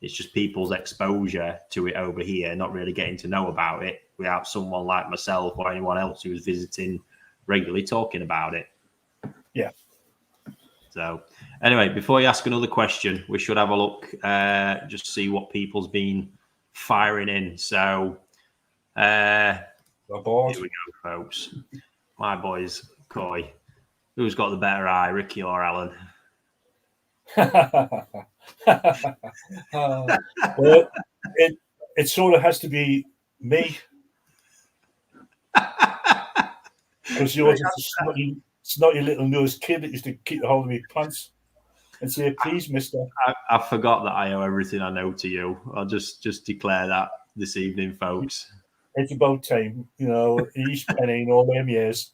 It's just people's exposure to it over here, not really getting to know about it without someone like myself or anyone else who's visiting regularly talking about it. Yeah. So anyway, before you ask another question, we should have a look, just see what people's been firing in. So here we go, folks. My boys, Koi. Who's got the better eye, Ricky or Alan? Well, it sort of has to be me. Because you're just a snotty little nose kid that used to keep a hold of me pants. and say, please, mister. I forgot that I owe everything I know to you. I'll just declare that this evening, folks. It's about time. You know, he's penning all them years.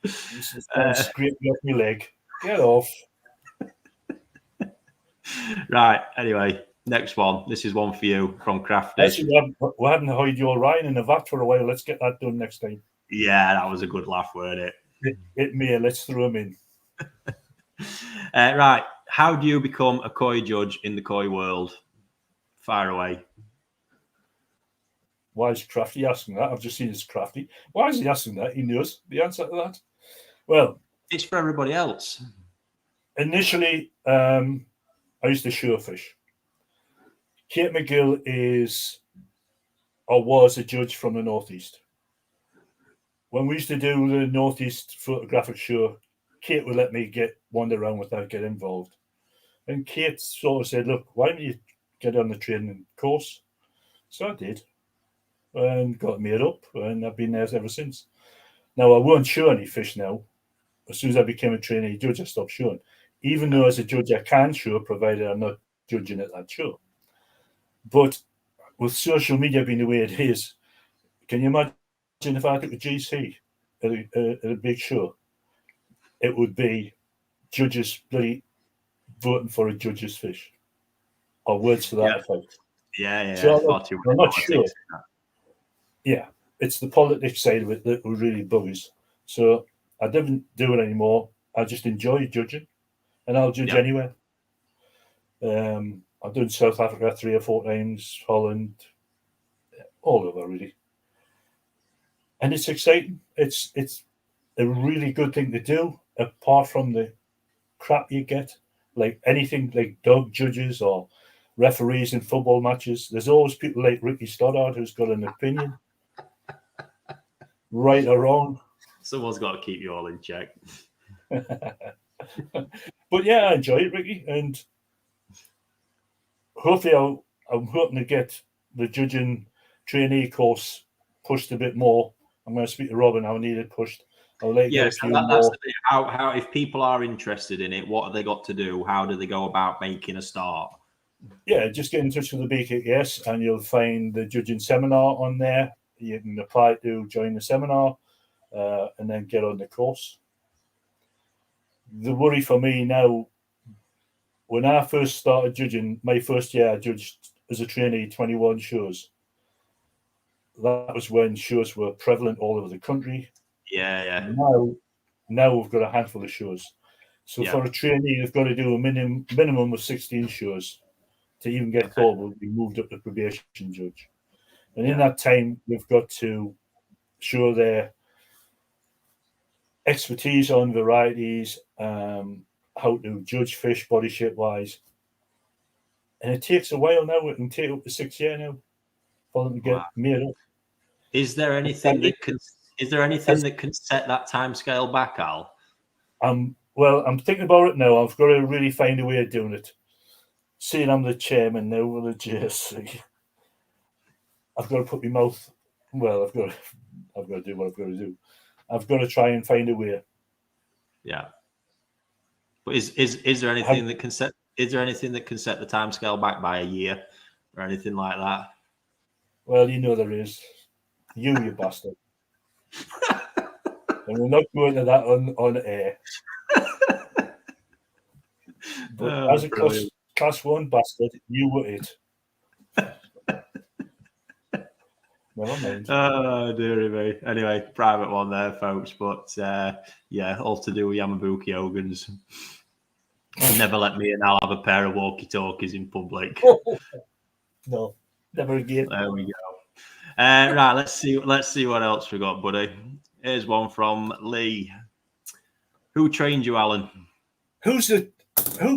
He's just going to scrape me off my leg. Get off. Right. Anyway, next one. This is one for you from Crafty. Actually, we haven't heard your Ryan in the vat for a while. Let's get that done next time. Yeah, that was a good laugh, weren't it? It may. Let's throw him in. Right. How do you become a koi judge in the koi world? Fire away. Why is Crafty asking that? I've just seen it's Crafty. Why is he asking that? He knows the answer to that. Well, it's for everybody else. Initially, I used to show fish. Kate McGill is or was a judge from the Northeast. When we used to do the Northeast photographic show, Kate would let me wander around without getting involved. And Kate sort of said, look, why don't you get on the training course? So I did. And got made up, and I've been there ever since. Now, I won't show any fish now. As soon as I became a trainee judge, I stopped showing. Even though as a judge I can show, provided I'm not judging at that show. But with social media being the way it is, can you imagine if I took a GC at a big show? It would be judges bloody voting for a judge's fish. Or words to that effect. Yeah. So I'm not sure. Yeah, it's the politics side of it that really bugs. So I didn't do it anymore. I just enjoy judging, and I'll judge anywhere. I've done South Africa 3 or 4 times, Holland, all over really, and it's exciting. It's a really good thing to do. Apart from the crap you get, like anything like dog judges or referees in football matches, there's always people like Ricky Stoddard who's got an opinion. Right or wrong. Someone's got to keep you all in check. But yeah, I enjoy it, Ricky. And hopefully I'm hoping to get the judging trainee course pushed a bit more. I'm going to speak to Robin. I'll need it pushed. I'll let you that's the bit. How if people are interested in it, what have they got to do? How do they go about making a start? Yeah, just get in touch with the BKKS and you'll find the judging seminar on there. You can apply to join the seminar and then get on the course. The worry for me now, when I first started judging, my first year I judged as a trainee 21 shows. That was when shows were prevalent all over the country. Yeah. Now we've got a handful of shows. So for a trainee, you've got to do a minimum of 16 shows to even get called. Will be moved up to probation judge. And in that time, they've got to show their expertise on varieties, how to judge fish body shape wise. And it takes a while now. It can take up to 6 years now for them to get made up. Is there anything that can set that time scale back, Al? Well, I'm thinking about it now. I've got to really find a way of doing it. Seeing I'm the chairman now with the JSC. I've got to put my mouth. Well, I've got to do what I've got to do. I've got to try and find a way. Yeah. But is there anything that can set? Is there anything that can set the timescale back by a year or anything like that? Well, you know there is. You bastard. And we're not going to that on air. But as a class 1 bastard, you were it. Never mind. Oh, dearie me. Anyway, private one there, folks. But all to do with Yamabuki Ogans. Never let me and Al have a pair of walkie-talkies in public. No, never again. There we go. Right, let's see what else we got, buddy. Here's one from Lee. Who trained you, Alan? Who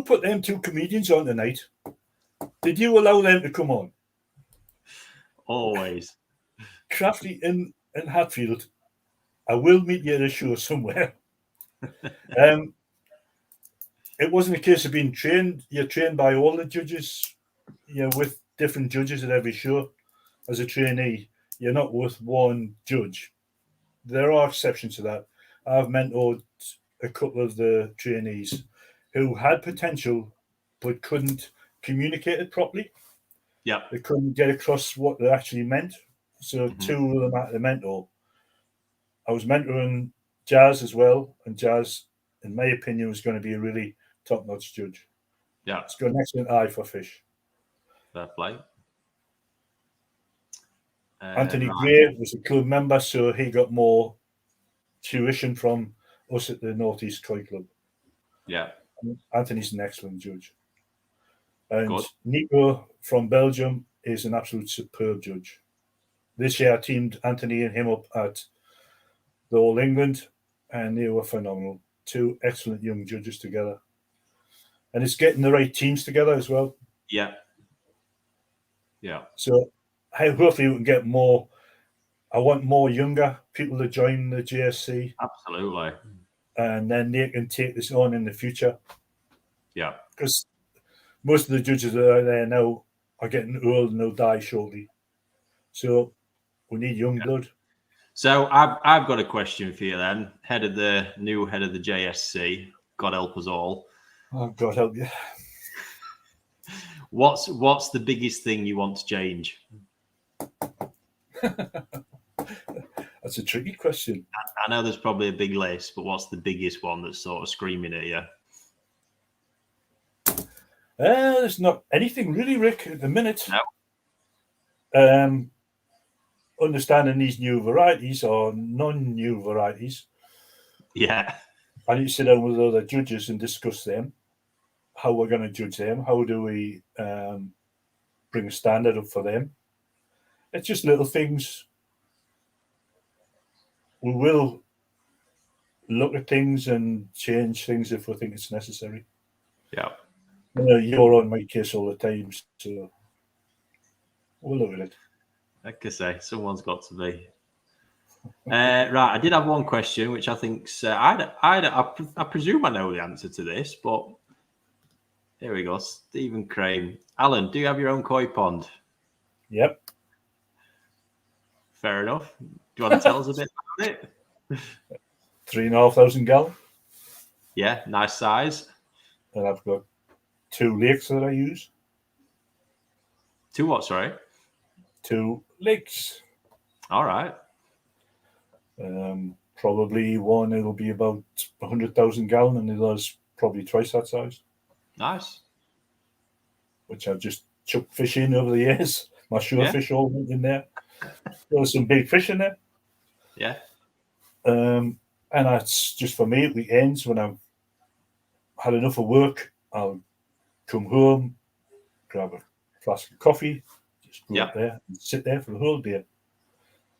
put them 2 comedians on tonight? Did you allow them to come on? Always. Crafty in Hatfield. I will meet you at a show somewhere. It wasn't a case of being trained. You're trained by all the judges. You're with different judges at every show. As a trainee, you're not with one judge. There are exceptions to that. I've mentored a couple of the trainees who had potential but couldn't communicate it properly. Yeah. They couldn't get across what they actually meant. So two of them had to mentor. I was mentoring Jazz as well, and Jazz, in my opinion, was going to be a really top-notch judge. Yeah. He's got an excellent eye for fish. Fair play. Anthony Gray was a club member, so he got more tuition from us at the Northeast Koi Club. Yeah. Anthony's an excellent judge. And Good. Nico from Belgium is an absolute superb judge. This year I teamed Anthony and him up at the All England, and they were phenomenal. Two excellent young judges together. And it's getting the right teams together as well. Yeah. Yeah. So hopefully we can get more. I want more younger people to join the JSC. Absolutely. And then they can take this on in the future. Yeah. Because most of the judges that are there now are getting old and they'll die shortly. So we need young blood. So I've got a question for you then. New head of the JSC. God help us all. Oh, God help you. What's the biggest thing you want to change? That's a tricky question. I know there's probably a big list, but what's the biggest one that's sort of screaming at you? There's not anything really, Rick, at the minute. No. Understanding these new varieties or non-new varieties. Yeah. I need to sit down with other judges and discuss them. How we're going to judge them. How do we bring a standard up for them? It's just little things. We will look at things and change things if we think it's necessary. Yeah. You're on my case all the time, so we'll look at it. Like I say, someone's got to be. Right, I did have one question, which I think's. I presume I know the answer to this, but here we go. Stephen Crane. Alan, do you have your own koi pond? Yep. Fair enough. Do you want to tell us a bit about it? 3,500 gallon. Yeah, nice size. And I've got 2 lakes that I use. 2 what, sorry? 2 lakes. All right. Probably one, it'll be about 100,000 gallon, and the other's probably twice that size. Nice. Which I've just chucked fish in over the years. My shore fish all went in there. There's some big fish in there. Yeah. And that's just for me at weekends when I've had enough of work. I'll come home, grab a flask of coffee, just go up there and sit there for the whole day.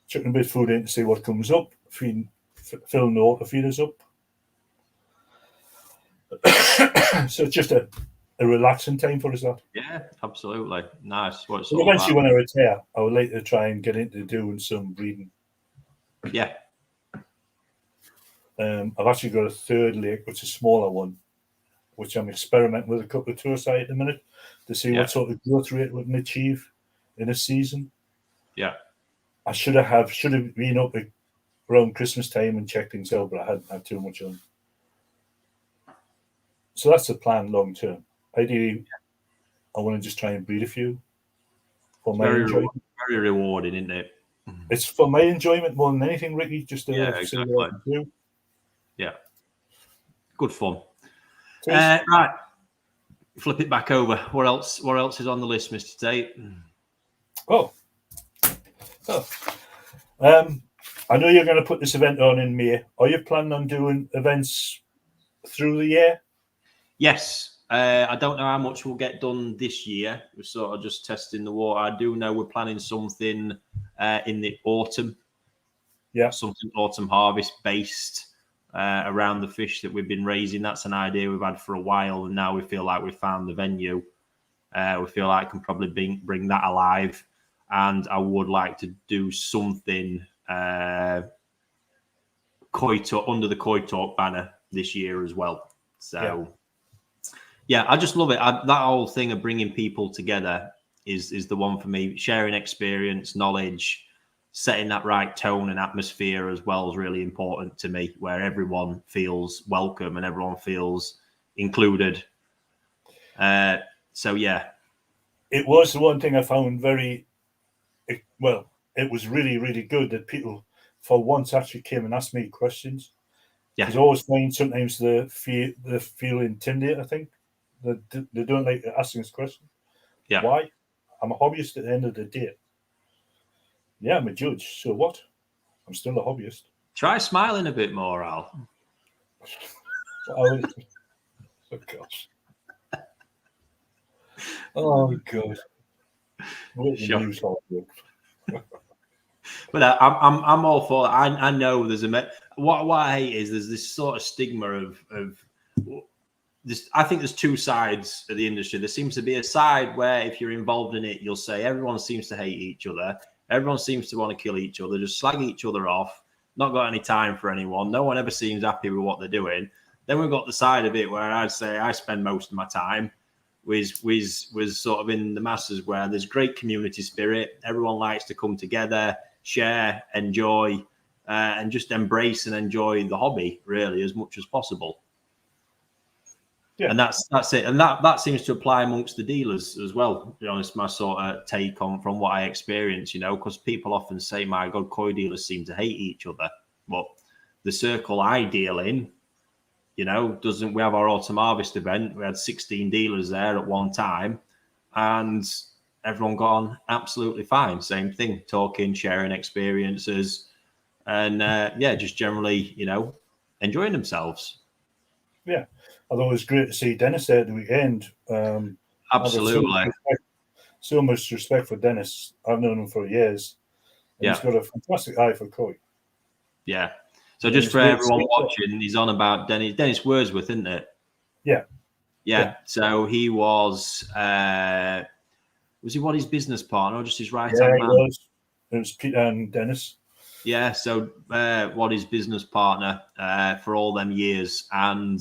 Chucking a bit of food in to see what comes up, filling the water feeders up. So it's just a relaxing time for us, that. Yeah, absolutely. Nice. And eventually, when I retire, I would like to try and get into doing some breeding. Yeah. I've actually got a 3rd lake, which is a smaller one, which I'm experimenting with a couple of tour sites at the minute to see what sort of growth rate we can achieve in a season. Yeah. I should have been up around Christmas time and checked things out, but I hadn't had too much on. So that's the plan long term. Ideally, I want to just try and breed a few for my enjoyment. Very rewarding, isn't it? It's for my enjoyment more than anything, Ricky. Just to see what I can do. Yeah. Good fun. Right. Flip it back over. What else is on the list, Mr. Tait? I know you're going to put this event on in May. Are you planning on doing events through the year? Yes. I don't know how much we'll get done this year. We're sort of just testing the water. I do know we're planning something in the autumn. Yeah. Something autumn harvest based around the fish that we've been raising. That's an idea we've had for a while, and now we feel like we've found the venue. We feel like I can probably bring that alive, and I would like to do something Koi Talk under the Koi Talk banner this year as well. So, yeah, I just love it. That whole thing of bringing people together is the one for me. Sharing experience, knowledge, setting that right tone and atmosphere as well is really important to me, where everyone feels welcome and everyone feels included. So yeah, it was the one thing I found very well. It was really, really good that people, for once, actually came and asked me questions. yeah, Because I always find sometimes they feel intimidated. I think they don't like asking us questions. yeah. Why? I'm a hobbyist at the end of the day. Yeah, I'm a judge. So what? I'm still a hobbyist. Try smiling a bit more, Al. Oh gosh. Oh god. Sure. But I'm all for. I know there's what I hate is there's this sort of stigma of this. I think there's two sides of the industry. There seems to be a side where if you're involved in it, you'll say everyone seems to hate each other. Everyone seems to want to kill each other, just slag each other off. Not got any time for anyone. No one ever seems happy with what they're doing. Then we've got the side of it where I'd say I spend most of my time was sort of in the masses where there's great community spirit. Everyone likes to come together, share, enjoy, and just embrace and enjoy the hobby really as much as possible. Yeah. And that's it. And that seems to apply amongst the dealers as well. To be honest, my sort of take on from what I experience, because people often say, my God, koi dealers seem to hate each other. But the circle I deal in, we have our autumn harvest event. We had 16 dealers there at one time and everyone got on absolutely fine. Same thing, talking, sharing experiences and just generally, enjoying themselves. Yeah. Although it was great to see Dennis there at the weekend. Absolutely. So much respect for Dennis. I've known him for years. And he's got a fantastic eye for koi. Yeah. So just for everyone watching, he's on about Dennis Wordsworth, isn't it? Yeah. So he was he Waddy's business partner or just his right hand man? It was Peter and Dennis. Yeah, so Waddy's business partner for all them years, and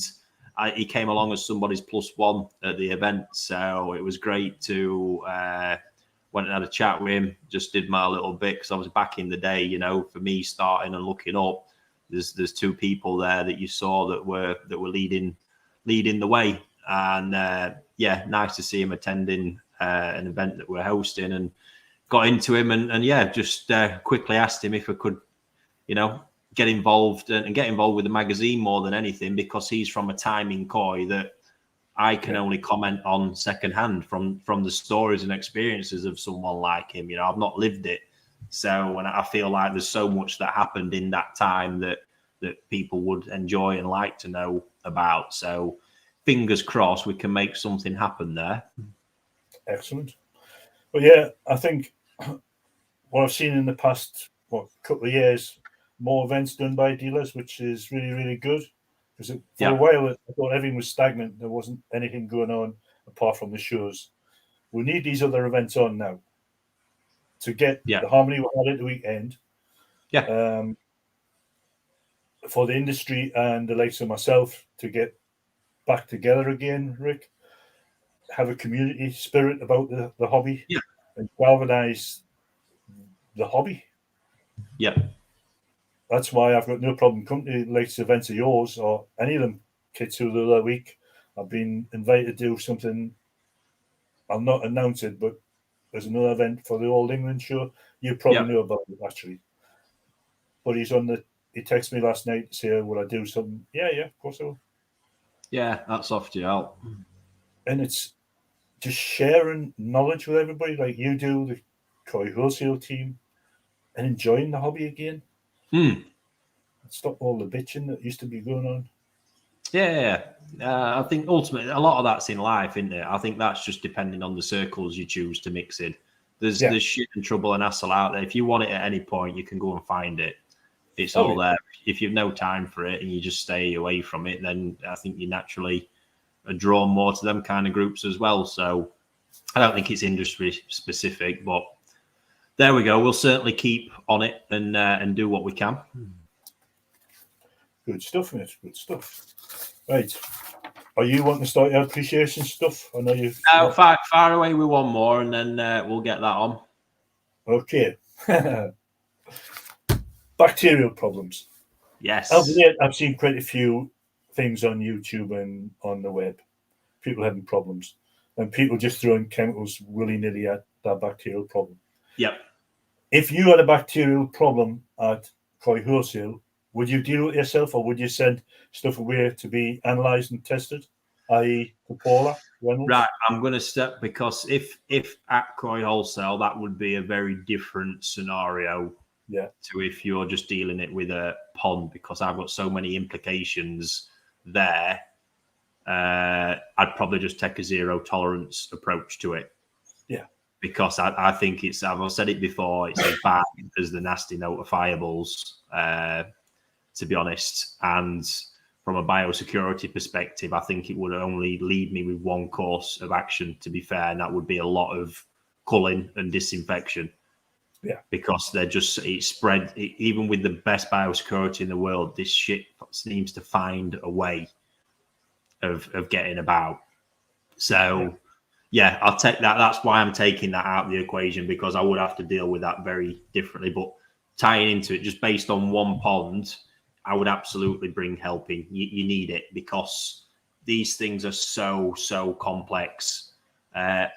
he came along as somebody's +1 at the event. So it was great to went and had a chat with him. Just did my little bit because I was back in the day. For me starting and looking up, there's two people there that you saw that were leading the way, and nice to see him attending an event that we're hosting, and got into him and just quickly asked him if I could, get involved and get involved with the magazine more than anything, because he's from a time in koi that I can only comment on secondhand from the stories and experiences of someone like him. I've not lived it. So, and I feel like there's so much that happened in that time that people would enjoy and like to know about. So fingers crossed we can make something happen there. Excellent. Well, yeah, I think what I've seen in the past couple of years, more events done by dealers, which is really, really good. Because for a while, I thought everything was stagnant. There wasn't anything going on apart from the shows. We need these other events on now to get the harmony we had at the weekend. For the industry and the likes of myself to get back together again, Rick, have a community spirit about the hobby and galvanize the hobby. That's why I've got no problem coming to latest events of yours or any of them kids who the other week. I've been invited to do something. I'll not announce it, but there's another event for the Old England show. You probably know about it actually. But he texted me last night to say, will I do something? Yeah, of course I will. Yeah, that's off you out. And it's just sharing knowledge with everybody like you do, the Koi Wholesale team, and enjoying the hobby again. Stop all the bitching that used to be going on. I think ultimately a lot of that's in life, isn't it? I think that's just depending on the circles you choose to mix in. There's shit and trouble and hassle out there. If you want it at any point, you can go and find it. It's all there. If you've no time for it and you just stay away from it, then I think you naturally are drawn more to them kind of groups as well. So I don't think it's industry specific, but there we go. We'll certainly keep on it and do what we can. Good stuff, mate. Good stuff. Right. Are you wanting to start your appreciation stuff? I know you. Far away with one more, and then we'll get that on. Okay. Bacterial problems. Yes. I've seen quite a few things on YouTube and on the web. People having problems. and people just throwing chemicals willy-nilly at that bacterial problem. Yep. If you had a bacterial problem at Koi Wholesale, would you deal with it yourself, or would you send stuff away to be analysed and tested, i.e. to Paula Reynolds? Right, I'm going to step, because if at Koi Wholesale, that would be a very different scenario to if you're just dealing it with a pond, because I've got so many implications there. I'd probably just take a zero tolerance approach to it. Yeah. Because I think it's, I've said it before, it's as bad as the nasty notifiables, to be honest. And from a biosecurity perspective, I think it would only leave me with one course of action, to be fair, and that would be a lot of culling and disinfection. Yeah. Because they're just, it's spread, even with the best biosecurity in the world, this shit seems to find a way of getting about. So, yeah, I'll take that. That's why I'm taking that out of the equation, because I would have to deal with that very differently. But tying into it, just based on one pond, I would absolutely bring help in. You need it, because these things are so complex. And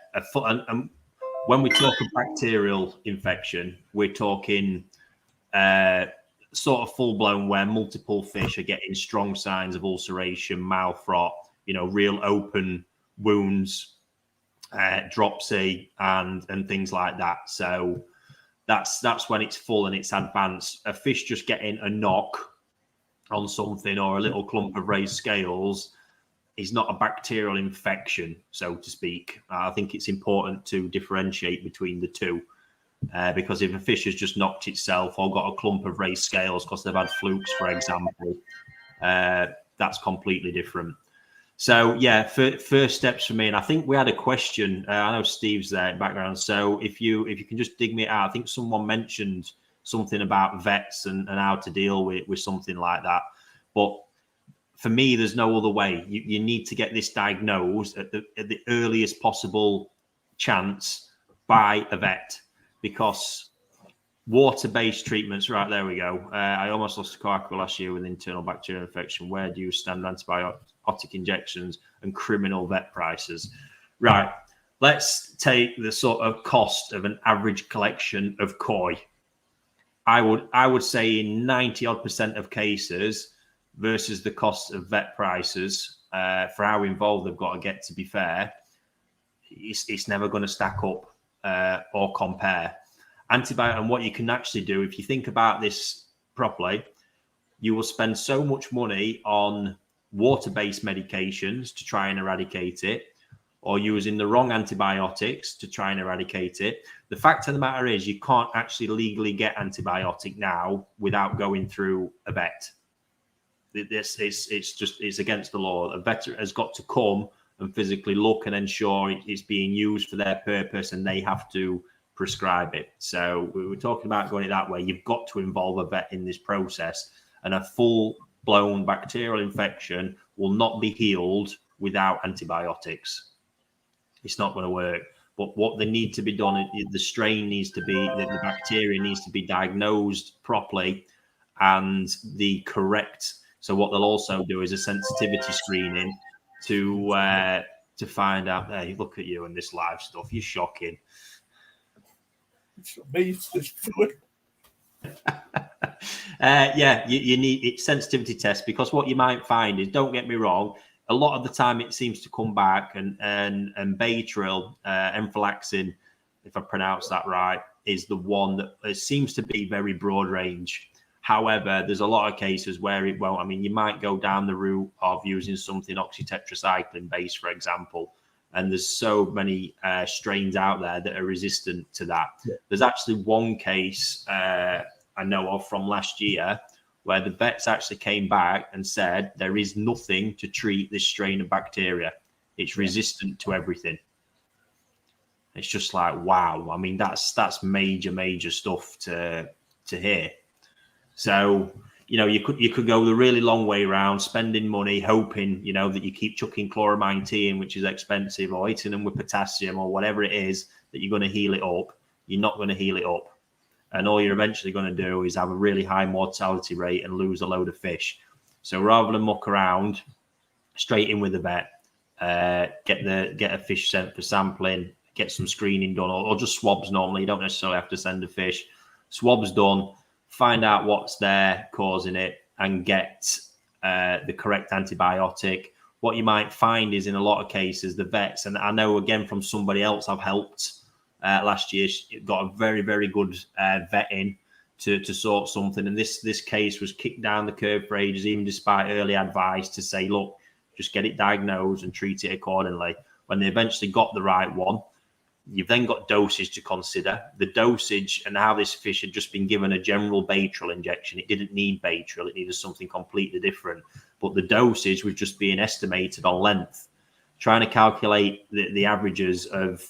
when we talk of bacterial infection, we're talking sort of full-blown, where multiple fish are getting strong signs of ulceration, mouth rot, real open wounds, dropsy, and things like that. So that's when it's full and it's advanced. A fish just getting a knock on something or a little clump of raised scales is not a bacterial infection, so to speak. I think it's important to differentiate between the two, because if a fish has just knocked itself or got a clump of raised scales because they've had flukes, for example, that's completely different. So, yeah, first steps for me. And I think we had a question. I know Steve's there in the background. So if you can just dig me out, I think someone mentioned something about vets and how to deal with something like that. But for me, there's no other way. You need to get this diagnosed at the earliest possible chance by a vet, because water-based treatments, right, there we go. I almost lost a carcass last year with internal bacterial infection. Where do you stand on antibiotic injections and criminal vet prices? Right, let's take the sort of cost of an average collection of koi. I would say in 90% of cases, versus the cost of vet prices, for how involved they've got to get, to be fair, it's never going to stack up or compare. Antibiotic, and what you can actually do, if you think about this properly, you will spend so much money on water-based medications to try and eradicate it, or using the wrong antibiotics to try and eradicate it. The fact of the matter is, you can't actually legally get antibiotic now without going through a vet. It's against the law. A vet has got to come and physically look and ensure it's being used for their purpose, and they have to prescribe it. So we were talking about going it that way. You've got to involve a vet in this process, and a full-blown bacterial infection will not be healed without antibiotics. It's not going to work. But what they need to be done, the strain needs to be, the bacteria needs to be diagnosed properly, and the correct. So what they'll also do is a sensitivity screening to find out. Hey, look at you and this live stuff. You're shocking. Yeah, you need it, sensitivity tests, because what you might find is, don't get me wrong, a lot of the time it seems to come back, and bacterial, enflaxin, if I pronounce that right, is the one that seems to be very broad range. However, there's a lot of cases where it won't. I mean, you might go down the route of using something oxytetracycline based, for example, and there's so many strains out there that are resistant to that. Yeah. There's actually one case I know of from last year where the vets actually came back and said there is nothing to treat this strain of bacteria. It's resistant to everything. It's just like, wow. I mean, that's major stuff to hear. So, you could go the really long way around, spending money, hoping, that you keep chucking chloramine tea in, which is expensive, or hitting them with potassium or whatever it is, that you're going to heal it up. You're not going to heal it up. And all you're eventually going to do is have a really high mortality rate and lose a load of fish. So rather than muck around, straight in with the vet. get a fish sent for sampling, get some screening done, or just swabs normally. You don't necessarily have to send a fish. Swabs done, find out what's there causing it, and get the correct antibiotic. What you might find is in a lot of cases, the vets, and I know again from somebody else I've helped last year, got a very, very good vet in to sort something. And this case was kicked down the curve for ages, even despite early advice to say, look, just get it diagnosed and treat it accordingly. When they eventually got the right one, you've then got dosage to consider. The dosage and how this fish had just been given a general bacterial injection. It didn't need bacterial. It needed something completely different. But the dosage was just being estimated on length. Trying to calculate the averages of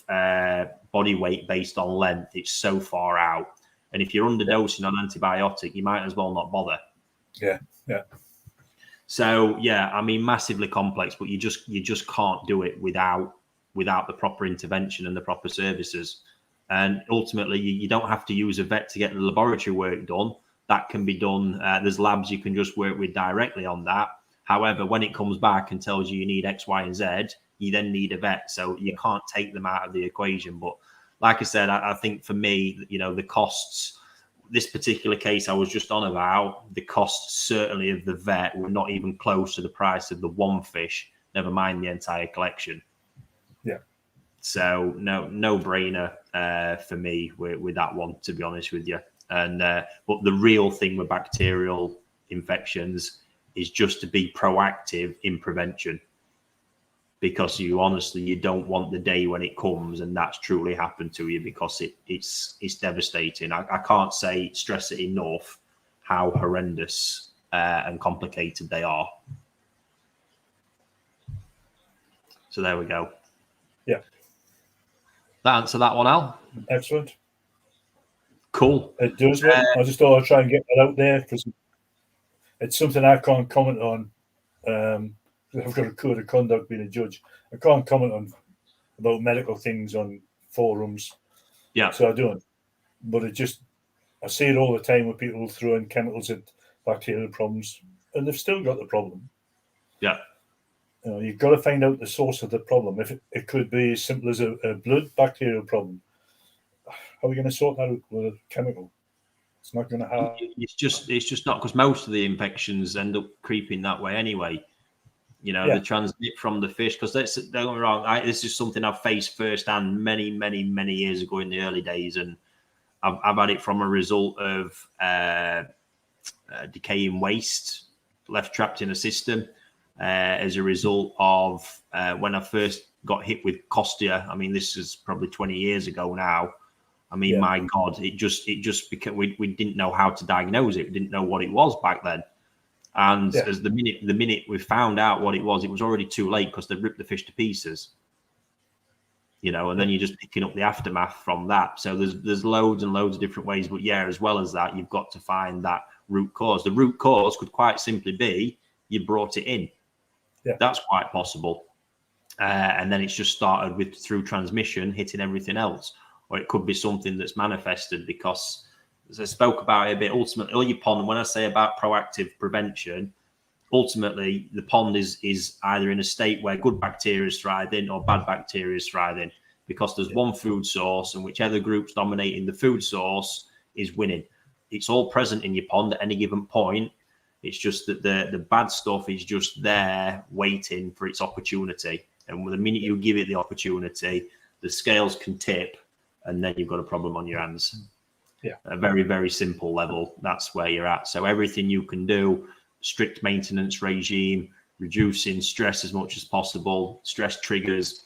body weight based on length, it's so far out. And if you're underdosing on antibiotic, you might as well not bother. Yeah. So yeah, I mean, massively complex, but you just can't do it without the proper intervention and the proper services. And ultimately, you don't have to use a vet to get the laboratory work done. That can be done. There's labs you can just work with directly on that. However, when it comes back and tells you need X, Y, and Z, you then need a vet. So you can't take them out of the equation. But like I said, I think for me, the costs, this particular case I was just on about, the costs certainly of the vet were not even close to the price of the one fish, never mind the entire collection. Yeah. So no brainer for me with that one, to be honest with you. And but the real thing with bacterial infections is just to be proactive in prevention, because you don't want the day when it comes and that's truly happened to you, because it's devastating. I can't stress it enough how horrendous and complicated they are. So there we go. Yeah. That answer that one, Al? Excellent. Cool. It does. I just thought I'd try and get that out there because it's something I can't comment on. I've got a code of conduct being a judge. I can't comment about medical things on forums. Yeah. So I don't. But I see it all the time with people throwing chemicals at bacterial problems, and they've still got the problem. Yeah. You've got to find out the source of the problem. If it could be as simple as a blood bacterial problem, how are we going to sort that out with a chemical? It's not going to happen. It's just not, because most of the infections end up creeping that way anyway. They transmit from the fish. Because don't get me wrong, this is something I've faced firsthand many, many, many years ago in the early days, and I've had it from a result of decaying waste left trapped in a system as a result of when I first got hit with Costia. I mean, this is probably 20 years ago now. I mean, my God, it just because we didn't know how to diagnose it. We didn't know what it was back then. And as the minute we found out what it was already too late, because they ripped the fish to pieces. And then you're just picking up the aftermath from that. So there's loads and loads of different ways. But yeah, as well as that, you've got to find that root cause. The root cause could quite simply be you brought it in. Yeah. That's quite possible. And then it's just started through transmission hitting everything else. Or it could be something that's manifested because, as I spoke about it a bit, ultimately, all your pond, when I say about proactive prevention, ultimately the pond is either in a state where good bacteria is thriving or bad bacteria is thriving, because there's one food source, and whichever group's dominating the food source is winning. It's all present in your pond at any given point. It's just that the bad stuff is just there waiting for its opportunity. And the minute you give it the opportunity, the scales can tip, and then you've got a problem on your hands. Yeah. A very, very simple level. That's where you're at. So everything you can do, strict maintenance regime, reducing stress as much as possible, stress triggers,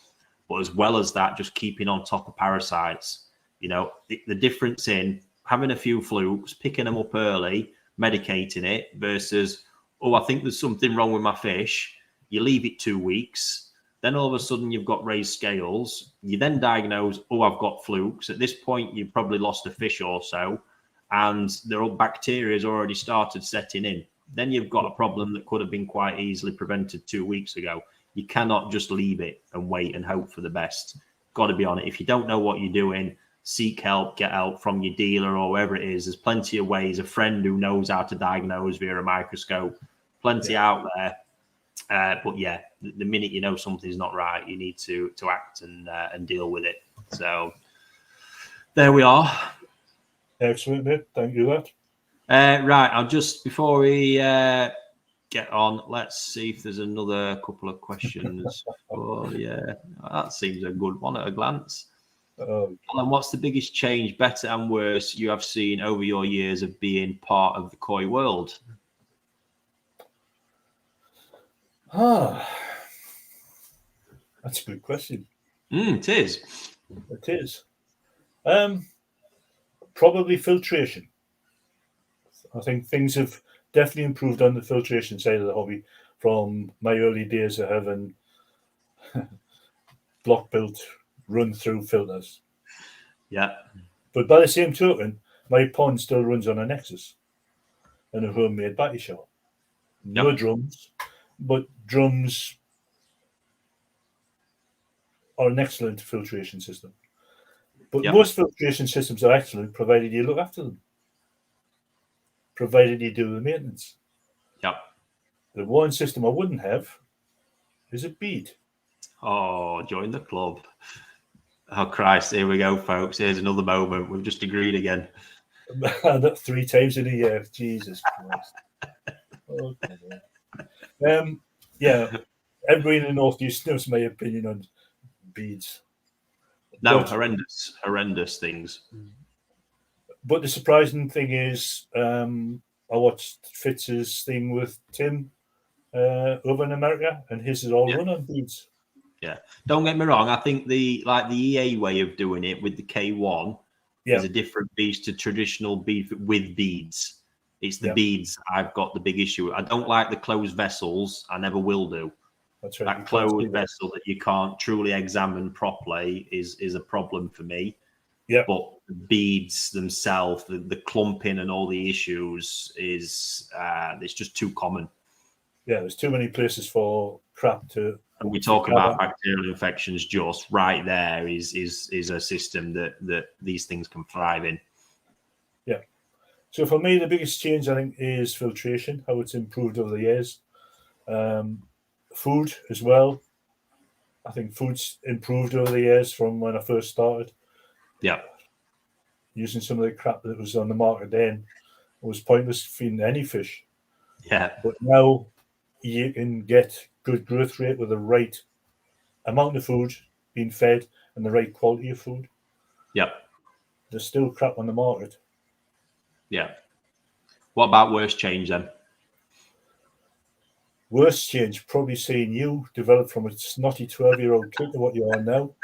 but as well as that, just keeping on top of parasites. The difference in having a few flukes, picking them up early, medicating it, versus, I think there's something wrong with my fish. You leave it 2 weeks. Then all of a sudden you've got raised scales. You then diagnose, I've got flukes. At this point, you've probably lost a fish or so, and the bacteria has already started setting in. Then you've got a problem that could have been quite easily prevented 2 weeks ago. You cannot just leave it and wait and hope for the best. Got to be on it. If you don't know what you're doing, seek help, get help from your dealer or wherever it is. There's plenty of ways. A friend who knows how to diagnose via a microscope, plenty out there. But yeah, the minute you know something's not right, you need to act and deal with it. So there we are. Excellent, mate. Thank you, that. Right, I'll just, before we get on, let's see if there's another couple of questions. Oh yeah, that seems a good one at a glance. Alan, what's the biggest change, better and worse, you have seen over your years of being part of the koi world? That's a good question. It is. It is. Probably filtration. I think things have definitely improved on the filtration side of the hobby from my early days of having block built run through filters. Yeah. But by the same token, my pond still runs on a Nexus and a homemade batty shell. No drums, but drums are an excellent filtration system. But most filtration systems are excellent provided you look after them, provided you do the maintenance. Yep. The one system I wouldn't have is a bead. Oh, join the club. Oh, Christ. Here we go, folks. Here's another moment. We've just agreed again. That 3 times in a year. Jesus Christ. Oh, yeah, everybody in the Northeast knows my opinion on beads. No, but horrendous things. But the surprising thing is, I watched Fitz's thing with Tim over in America, and his is all run on beads. Yeah, don't get me wrong. I think the EA way of doing it with the K1 is a different beast to traditional beef with beads. It's the beads I've got the big issue with. I don't like the closed vessels. I never will do. That's right. That closed vessel that you can't truly examine properly is a problem for me. Yeah. But the beads themselves, the clumping and all the issues is it's just too common. Yeah, there's too many places for crap to. And we talk about bacterial infections. Just right there is a system that these things can thrive in. Yeah. So for me, the biggest change I think is filtration, how it's improved over the years. Food as well. I think food's improved over the years from when I first started. Yeah. Using some of the crap that was on the market then, it was pointless feeding any fish. Yeah. But now you can get good growth rate with the right amount of food being fed and the right quality of food. Yeah. There's still crap on the market. Yeah. What about worst change then? Worst change, probably seeing you develop from a snotty 12-year-old kid to what you are now.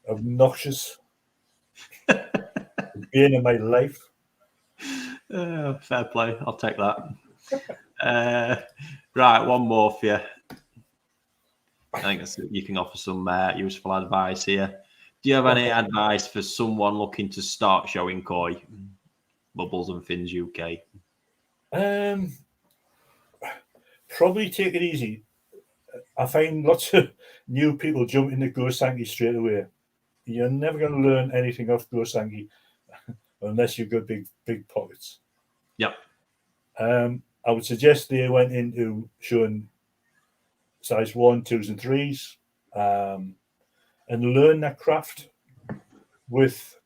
Obnoxious. Being in my life. Fair play. I'll take that. Right, one more for you. I think you can offer some useful advice here. Do you have any advice for someone looking to start showing koi? Bubbles and Fins UK. Probably take it easy. I find lots of new people jump into Gosangi straight away. You're never going to learn anything off Gosangi unless you've got big pockets. Yep. I would suggest they went into showing size 1, 2s, and 3s, and learn that craft with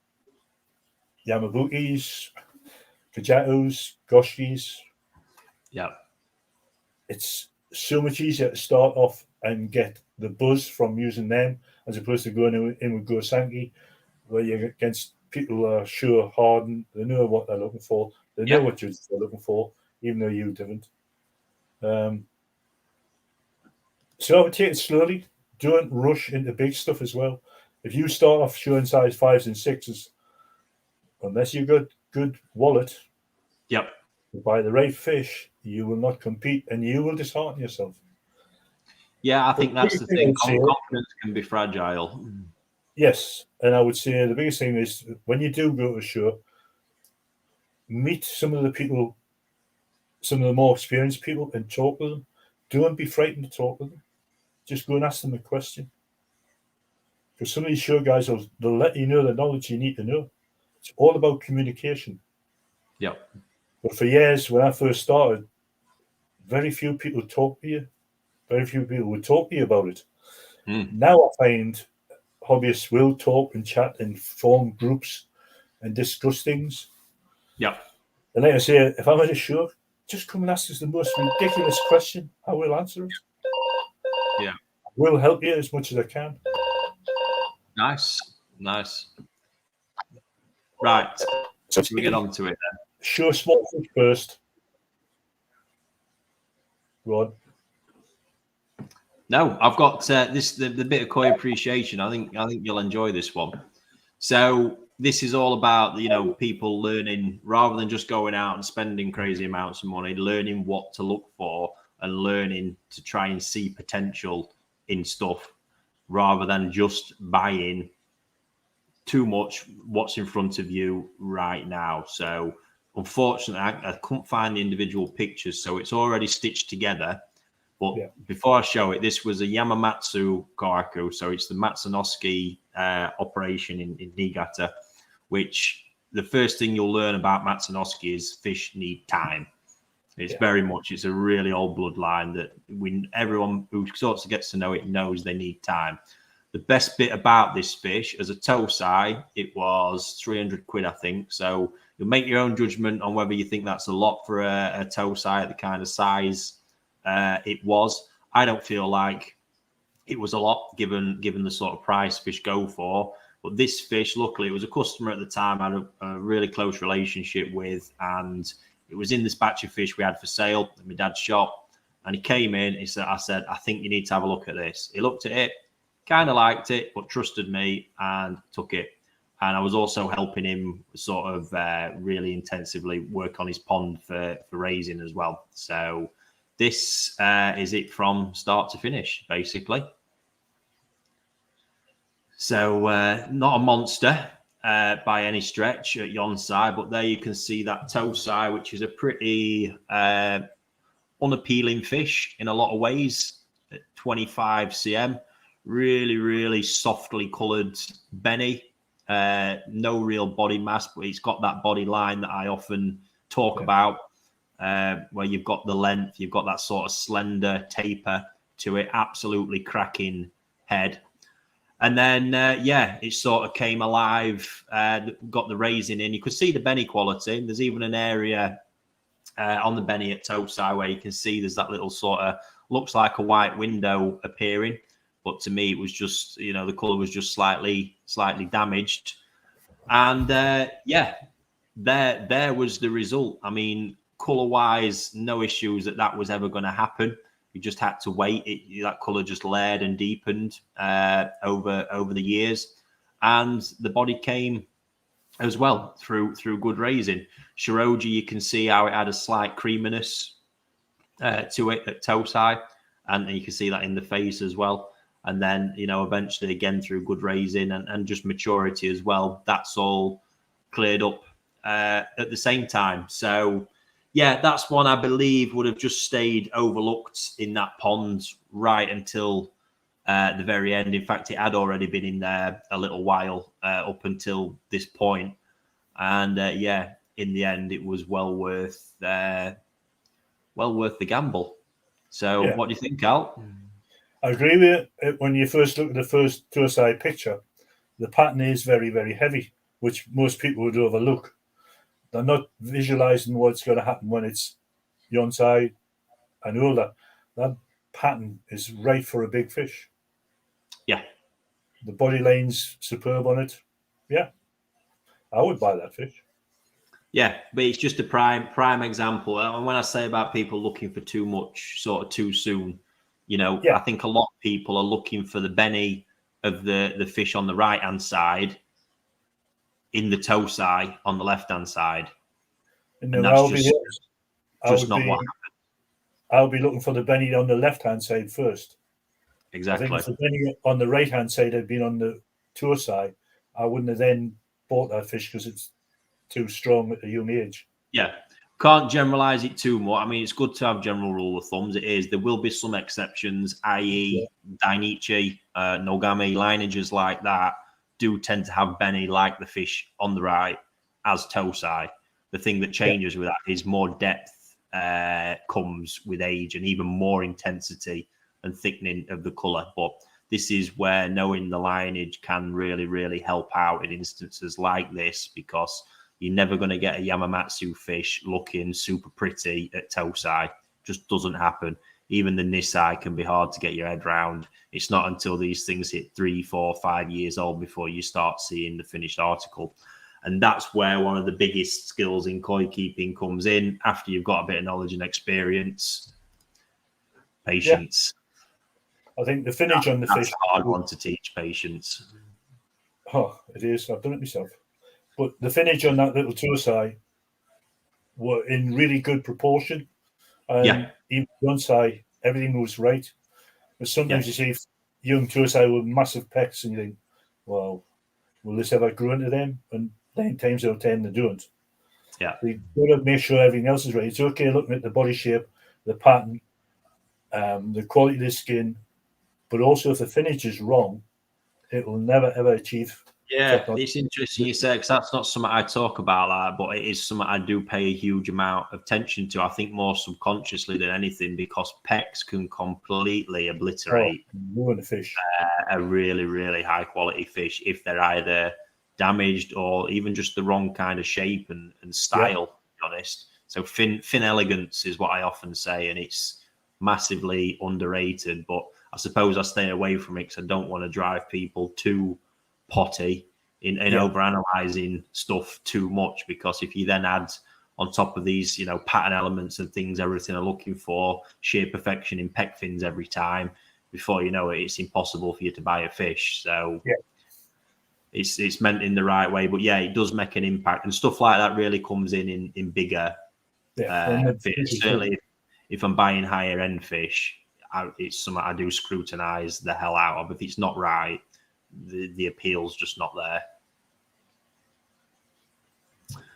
Yamabukis, Kajatos, Goshis. Yeah. It's so much easier to start off and get the buzz from using them as opposed to going in with Gosangi, where you're against people who are sure hardened, they know what they're looking for, they know what judges they're looking for, even though you didn't. So I would take it slowly. Don't rush into big stuff as well. If you start off showing size 5s and 6s, unless you've got good wallet, to buy the right fish, you will not compete and you will dishearten yourself. Yeah, I think that's the thing. Confidence can be fragile. Yes, and I would say the biggest thing is when you do go to a show, meet some of the people, some of the more experienced people, and talk with them. Don't be frightened to talk with them. Just go and ask them a question. Because some of these show guys they'll let you know the knowledge you need to know. It's all about communication. Yep. But for years, when I first started, very few people talk to you. very few people would talk to you about it. Mm. Now I find hobbyists will talk and chat and form groups and discuss things. Yeah. And like I say, if I'm at a show, just come and ask us the most ridiculous question. I will answer it. Yeah. I will help you as much as I can. Nice. Right. So we get on to it then. Show small fish first. Go on. No, I've got the bit of koi appreciation. I think you'll enjoy this one. So this is all about, you know, people learning rather than just going out and spending crazy amounts of money, learning what to look for and learning to try and see potential in stuff rather than just buying too much what's in front of you right now. So unfortunately, I couldn't find the individual pictures, so it's already stitched together. But before I show it, this was a Yamamatsu Kohaku. So it's the Matsunosuke operation in Niigata, which the first thing you'll learn about Matsunosuke is fish need time. It's very much, it's a really old bloodline that everyone who sort of gets to know it knows they need time. The best bit about this fish, as a Tosai, it was 300 quid, I think. So you'll make your own judgment on whether you think that's a lot for a Tosai at the kind of size it was. I don't feel like it was a lot given the sort of price fish go for. But this fish, luckily, it was a customer at the time I had a really close relationship with, and it was in this batch of fish we had for sale at my dad's shop. And he came in, I said, I think you need to have a look at this. He looked at it, kind of liked it, but trusted me and took it. And I was also helping him sort of really intensively work on his pond for raising as well. So this is it from start to finish, basically. So not a monster by any stretch at Yonsai, but there you can see that Tosai, which is a pretty unappealing fish in a lot of ways at 25 cm. Really, really softly coloured Benny. No real body mass, but it's got that body line that I often talk about. Where you've got the length, you've got that sort of slender taper to it, absolutely cracking head. And then, it sort of came alive, got the raising in. You could see the Benny quality. There's even an area on the Benny at Tosai where you can see there's that little sort of, looks like a white window appearing. But to me, it was just, you know, the colour was just slightly damaged. And, there was the result. I mean, colour-wise, no issues that was ever going to happen. You just had to wait. That colour just layered and deepened over the years. And the body came as well through good raising. Shiroji, you can see how it had a slight creaminess to it at Tosai. And you can see that in the face as well. And then, you know, eventually, again, through good raising and just maturity as well, that's all cleared up at the same time. So, yeah, that's one I believe would have just stayed overlooked in that pond right until the very end. In fact, it had already been in there a little while up until this point. And in the end, it was well worth the gamble. So, what do you think, Al? I agree with you. When you first look at the first Tosai picture, the pattern is very, very heavy, which most people would overlook. They're not visualizing what's going to happen when it's Yonsai and older. That pattern is right for a big fish. Yeah. The body line's superb on it. Yeah. I would buy that fish. Yeah, but it's just a prime example. And when I say about people looking for too much sort of too soon, you know, I think a lot of people are looking for the Benny of the fish on the right-hand side in the Tosai on the left-hand side. And that's just not what happened. I'll be looking for the Benny on the left-hand side first. Exactly. I think if the Benny on the right-hand side had been on the Tosai, I wouldn't have then bought that fish because it's too strong at a young age. Yeah. Can't generalize it too much. I mean, it's good to have general rule of thumbs. It is. There will be some exceptions, i.e. Dainichi, Nogami, lineages like that do tend to have Benny like the fish on the right as Tosai. The thing that changes with that is more depth comes with age and even more intensity and thickening of the colour. But this is where knowing the lineage can really, really help out in instances like this, because you're never going to get a Yamamatsu fish looking super pretty at toe side. Just doesn't happen. Even the Nisai can be hard to get your head round. It's not until these things hit 3, 4, 5 years old before you start seeing the finished article. And that's where one of the biggest skills in koi keeping comes in, after you've got a bit of knowledge and experience. Patience. Yeah. I think the finish on the fish... That's a hard one to teach, patience. Oh, it is. I've done it myself. But the finish on that little Tosai were in really good proportion. And even Yonsai, everything was right. But sometimes you see young Tosai with massive pecs and you think, well, will this ever grow into them? And 9 times out of 10 they don't. Yeah. So you've got to make sure everything else is right. It's okay looking at the body shape, the pattern, the quality of the skin, but also if the finish is wrong, it will never ever achieve. Yeah, it's interesting you say, because that's not something I talk about, like, but it is something I do pay a huge amount of attention to. I think more subconsciously than anything, because pecs can completely obliterate ruin a fish. A really, really high quality fish if they're either damaged or even just the wrong kind of shape and style, to be honest. So fin elegance is what I often say, and it's massively underrated. But I suppose I stay away from it because I don't want to drive people too potty in overanalyzing stuff too much, because if you then add on top of these, pattern elements and things everything are looking for, sheer perfection in pec fins every time, before you know it, it's impossible for you to buy a fish. So it's meant in the right way, but it does make an impact, and stuff like that really comes in bigger fish. Certainly if I'm buying higher end fish, it's something I do scrutinize the hell out of. If it's not right, the appeal's just not there.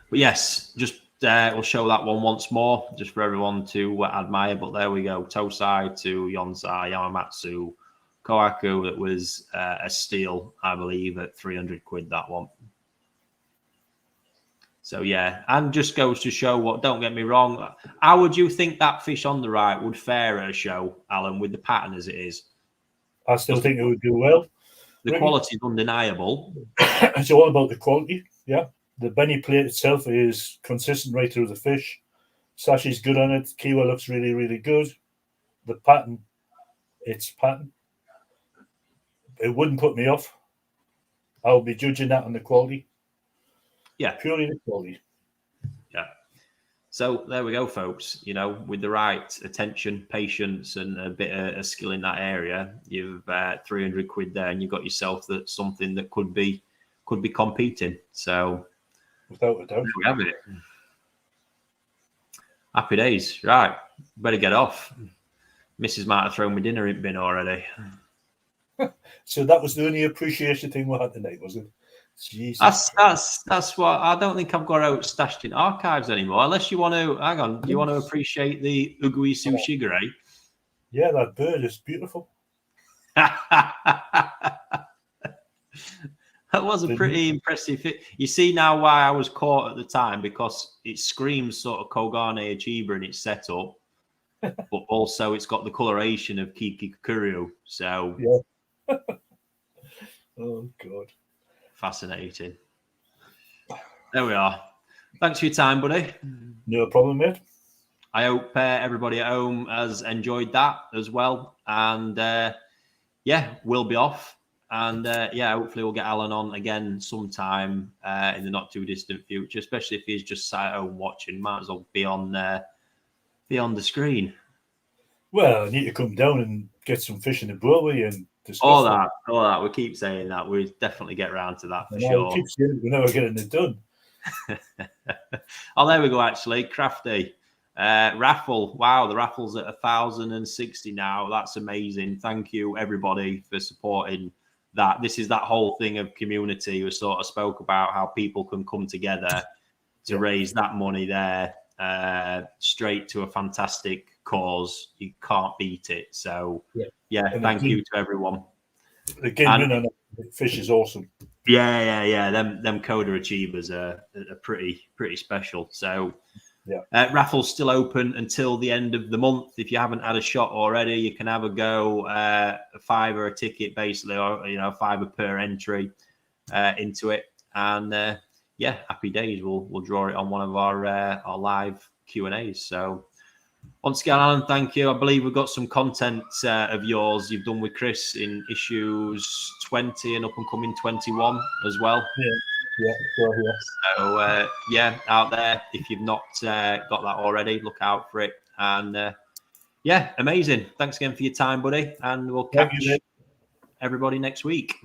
But yes, just we'll show that one once more, just for everyone to admire. But there we go, Tosai to Yonsai, Yamamatsu, Kohaku. That was a steal, I believe, at 300 quid, that one. So and just goes to show what, don't get me wrong, how would you think that fish on the right would fare at a show, Alan, with the pattern as it is? I still think it would do well. The quality is undeniable. It's all about the quality, The Benny plate itself is consistent right through the fish. Sashi's good on it. Kiwa looks really, really good. The pattern, it's pattern. It wouldn't put me off. I'll be judging that on the quality. Yeah. Purely the quality. Yeah. So there we go, folks. With the right attention, patience, and a bit of skill in that area, you've 300 quid there, and you've got yourself something that could be competing. So without a doubt, we have it. Happy days. Right, better get off. Mrs. might have thrown my dinner in bin already. So that was the only appreciation thing we had tonight, was it? Jesus. That's what I don't think I've got out stashed in archives anymore. Unless you want to hang on, do you want to appreciate the Ugui Sushigure? Yeah, that bird is beautiful. That was a pretty impressive fit. You see now why I was caught at the time, because it screams sort of Kogane Achiba in its setup, but also it's got the coloration of Kiki Kukuryu. So oh God. Fascinating. There we are. Thanks for your time, buddy. No problem, mate. I hope everybody at home has enjoyed that as well. And we'll be off. And hopefully we'll get Alan on again sometime in the not too distant future, especially if he's just sat at home watching. Might as well be on the screen. Well, I need to come down and get some fish in the boat with you and discuss all that. We keep saying that. We'll definitely get around to that for sure. We keep saying we're never getting it done. Oh, there we go, actually. Crafty. Raffle. Wow, the raffle's at 1,060 now. That's amazing. Thank you, everybody, for supporting that. This is that whole thing of community. We sort of spoke about how people can come together to raise that money there straight to a fantastic cause. You can't beat it. So, thank you to everyone. The game on fish is awesome. Yeah. Them Coda Achievers are pretty special. So Raffle's still open until the end of the month. If you haven't had a shot already, you can have a go. A £5 a ticket, basically, or £5 per entry into it. And happy days. We'll draw it on one of our live Q&As. So once again, Alan, thank you. I believe we've got some content of yours you've done with Chris in issues 20 and up and coming 21 as well. So out there, if you've not got that already, look out for it. And amazing. Thanks again for your time, buddy. And we'll catch everybody next week.